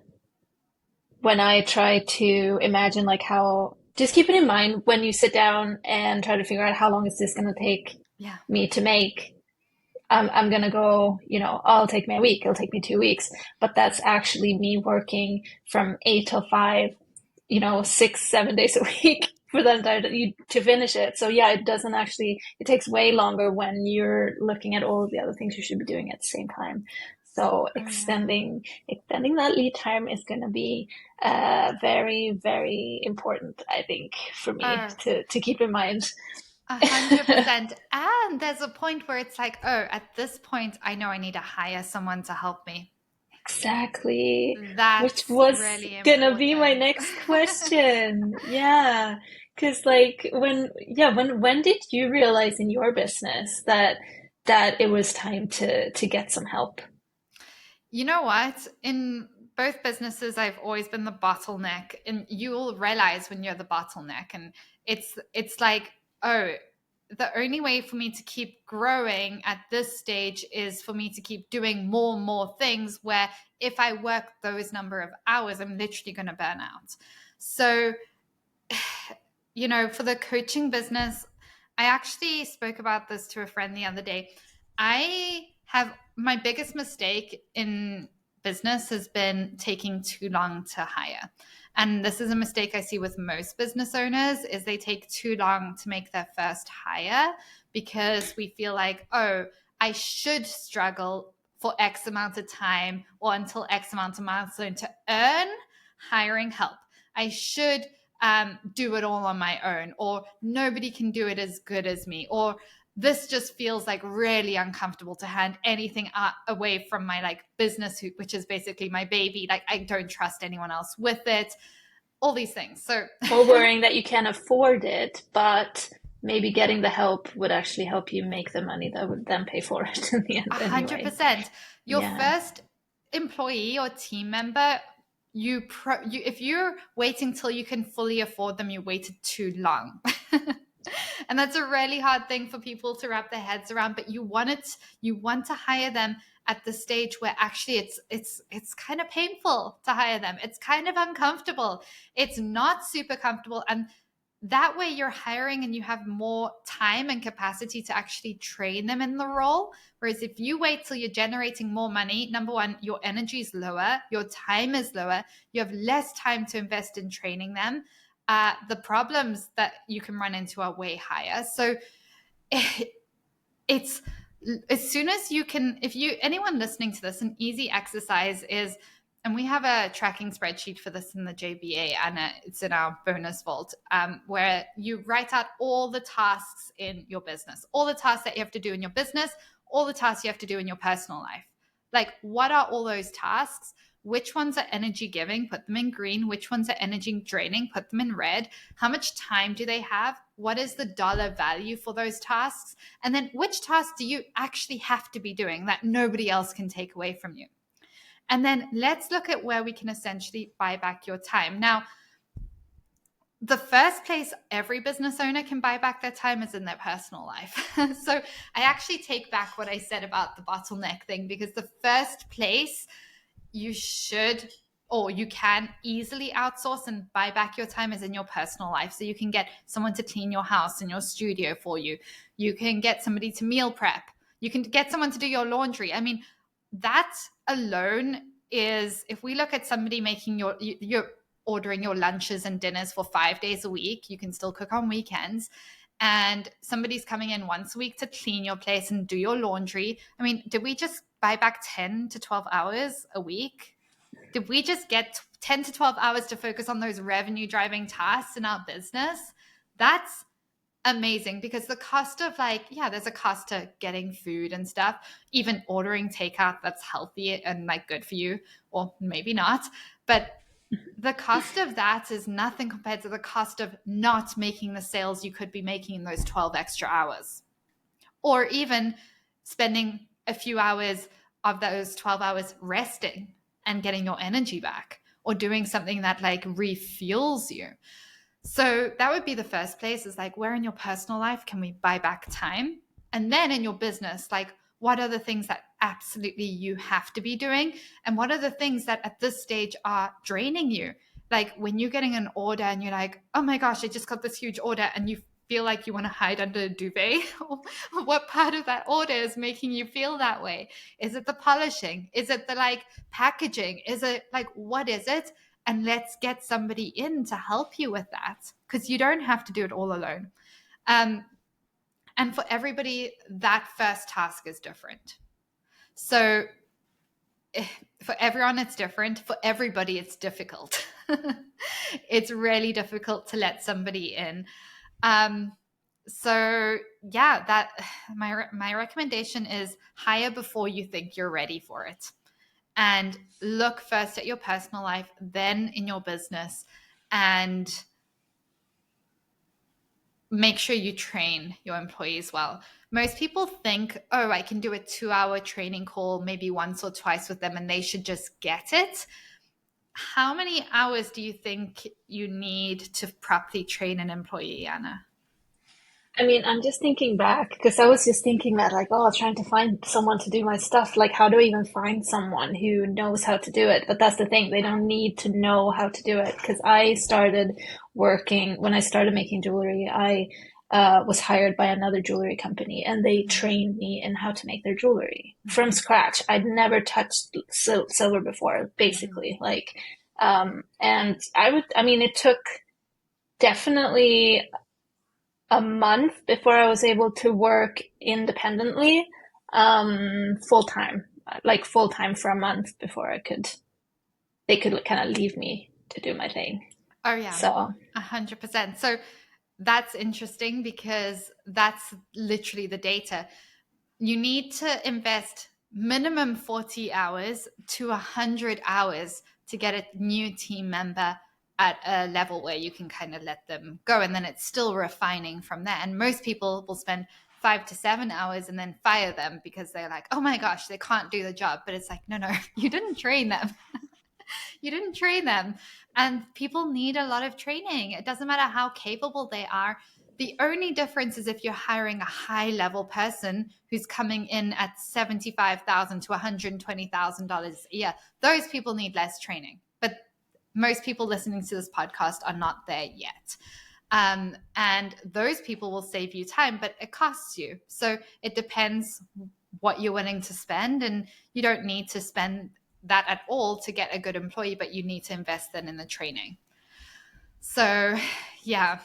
I try to imagine like how, just keep it in mind when you sit down and try to figure out how long is this going to take Yeah. me to make. I'm gonna go, I'll take me a week, it'll take me 2 weeks, but that's actually me working from 8 till 5, 6, 7 days a week for the entire to finish it. So yeah, it takes way longer when you're looking at all of the other things you should be doing at the same time. So Oh, yeah. extending that lead time is going to be very, very important, I think, for me Oh, to keep in mind. 100%. And there's a point where it's like, oh, at this point, I know I need to hire someone to help me. Exactly, which That's was really gonna be my important. next question. Yeah, because like when did you realize in your business that it was time to get some help? You know what? In both businesses, I've always been the bottleneck, and you'll realize when you're the bottleneck, and it's like, oh, the only way for me to keep growing at this stage is for me to keep doing more and more things. Where if I work those number of hours, I'm literally going to burn out. So for the coaching business, I actually spoke about this to a friend the other day. I have my biggest mistake in business has been taking too long to hire. And this is a mistake I see with most business owners is they take too long to make their first hire because we feel like, oh, I should struggle for X amount of time or until X amount of milestone to earn hiring help. I should do it all on my own, or nobody can do it as good as me, or this just feels like really uncomfortable to hand anything away from my like business, which is basically my baby. Like I don't trust anyone else with it. All these things. So Or worrying that you can't afford it, but maybe getting the help would actually help you make the money that would then pay for it in the end anyway. 100%. Your Yeah. first employee or team member, if you're waiting till you can fully afford them, you waited too long. And that's a really hard thing for people to wrap their heads around, but you want to hire them at the stage where actually it's kind of painful to hire them. It's kind of uncomfortable. It's not super comfortable, and that way you're hiring and you have more time and capacity to actually train them in the role. Whereas if you wait till you're generating more money, number one, your energy is lower, your time is lower, you have less time to invest in training them. The problems that you can run into are way higher. So it's as soon as you can, if you anyone listening to this, an easy exercise is, and we have a tracking spreadsheet for this in the JBA, and it's in our bonus vault, where you write out all the tasks in your business, all the tasks that you have to do in your business, all the tasks you have to do in your personal life. Like, what are all those tasks? Which ones are energy giving? Put them in green. Which ones are energy draining? Put them in red. How much time do they have? What is the dollar value for those tasks? And then which tasks do you actually have to be doing that nobody else can take away from you? And then let's look at where we can essentially buy back your time. Now, the first place every business owner can buy back their time is in their personal life. So I actually take back what I said about the bottleneck thing, because the first place you should, or you can easily outsource and buy back your time is in your personal life. So you can get someone to clean your house and your studio for you. You can get somebody to meal prep. You can get someone to do your laundry. I mean, that alone is, if we look at somebody making your ordering your lunches and dinners for 5 days a week, you can still cook on weekends, and somebody's coming in once a week to clean your place and do your laundry. I mean, did we just buy back 10 to 12 hours a week? Did we just get 10 to 12 hours to focus on those revenue driving tasks in our business? That's amazing, because the cost of, like, yeah, there's a cost to getting food and stuff, even ordering takeout that's healthy and like good for you, or maybe not. But the cost of that is nothing compared to the cost of not making the sales you could be making in those 12 extra hours, or even spending a few hours of those 12 hours resting and getting your energy back, or doing something that like refuels you. So that would be the first place, is like, where in your personal life can we buy back time? And then in your business, like, what are the things that absolutely you have to be doing? And what are the things that at this stage are draining you? Like when you're getting an order and you're like, oh my gosh, I just got this huge order, and you feel like you want to hide under a duvet. What part of that order is making you feel that way? Is it the polishing? Is it the like packaging? Is it like, what is it? And let's get somebody in to help you with that, because you don't have to do it all alone. And for everybody, that first task is different. So for everyone, it's different. For everybody, it's difficult. It's really difficult to let somebody in. So yeah, that my recommendation is hire before you think you're ready for it. And look first at your personal life, then in your business, and make sure you train your employees well. Most people think, oh, I can do a 2-hour training call maybe once or twice with them and they should just get it. How many hours do you think you need to properly train an employee, Anna? I mean, I'm just thinking back because I was just thinking that, like, oh, trying to find someone to do my stuff. Like, how do I even find someone who knows how to do it? But that's the thing, they don't need to know how to do it. Because I started working, when I started making jewelry, I was hired by another jewelry company and they trained me in how to make their jewelry from scratch. I'd never touched silver before, basically. Like, and I mean, it took definitely a month before I was able to work independently, full time, like full time for a month before they could kind of leave me to do my thing. Oh yeah, So, 100%. So that's interesting, because that's literally the data. You need to invest minimum 40 hours to 100 hours to get a new team member at a level where you can kind of let them go. And then it's still refining from there. And most people will spend 5 to 7 hours and then fire them because they're like, oh my gosh, they can't do the job. But it's like, no, no, you didn't train them. You didn't train them. And people need a lot of training. It doesn't matter how capable they are. The only difference is if you're hiring a high level person who's coming in at $75,000 to $120,000 a year. Those people need less training. But most people listening to this podcast are not there yet. And those people will save you time, but it costs you. So it depends what you're willing to spend. And you don't need to spend that at all to get a good employee, but you need to invest then in the training. So yeah.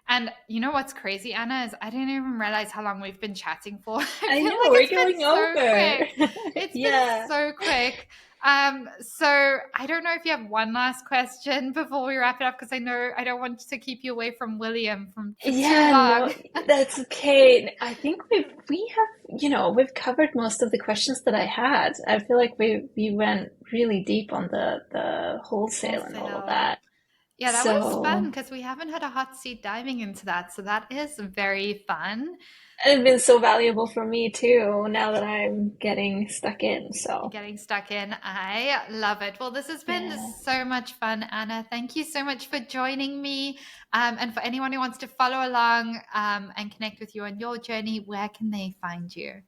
And you know what's crazy, Anna, is I didn't even realize how long we've been chatting for. I I feel know like we're it's been going so over. quick. It's been Yeah. so quick. So I don't know if you have one last question before we wrap it up, because I know I don't want to keep you away from William for too Yeah, no, long. that's okay. I think we have, we've covered most of the questions that I had. I feel like we went really deep on the wholesale and all of Wholesale. that. Yeah, that was fun So because we haven't had a hot seat diving into that. So that is very fun. it's been so valuable for me too, now that I'm getting stuck in. You're So getting stuck in. I love it. Well, this has been yeah. so much fun, Anna. Thank you so much for joining me. And for anyone who wants to follow along and connect with you on your journey, where can they find you?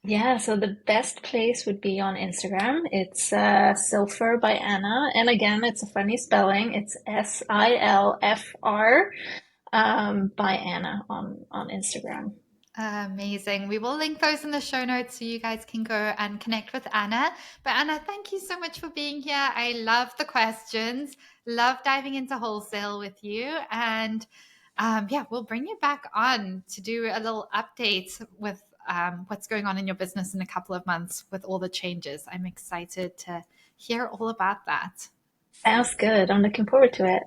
Yeah, so the best place would be on Instagram. It's SILFR by Anna. And again, it's a funny spelling. It's SILFR by Anna on Instagram. Amazing. We will link those in the show notes so you guys can go and connect with Anna. But Anna, thank you so much for being here. I love the questions, love diving into wholesale with you. And yeah, we'll bring you back on to do a little update with what's going on in your business in a couple of months with all the changes. I'm excited to hear all about that. Sounds good. I'm looking forward to it.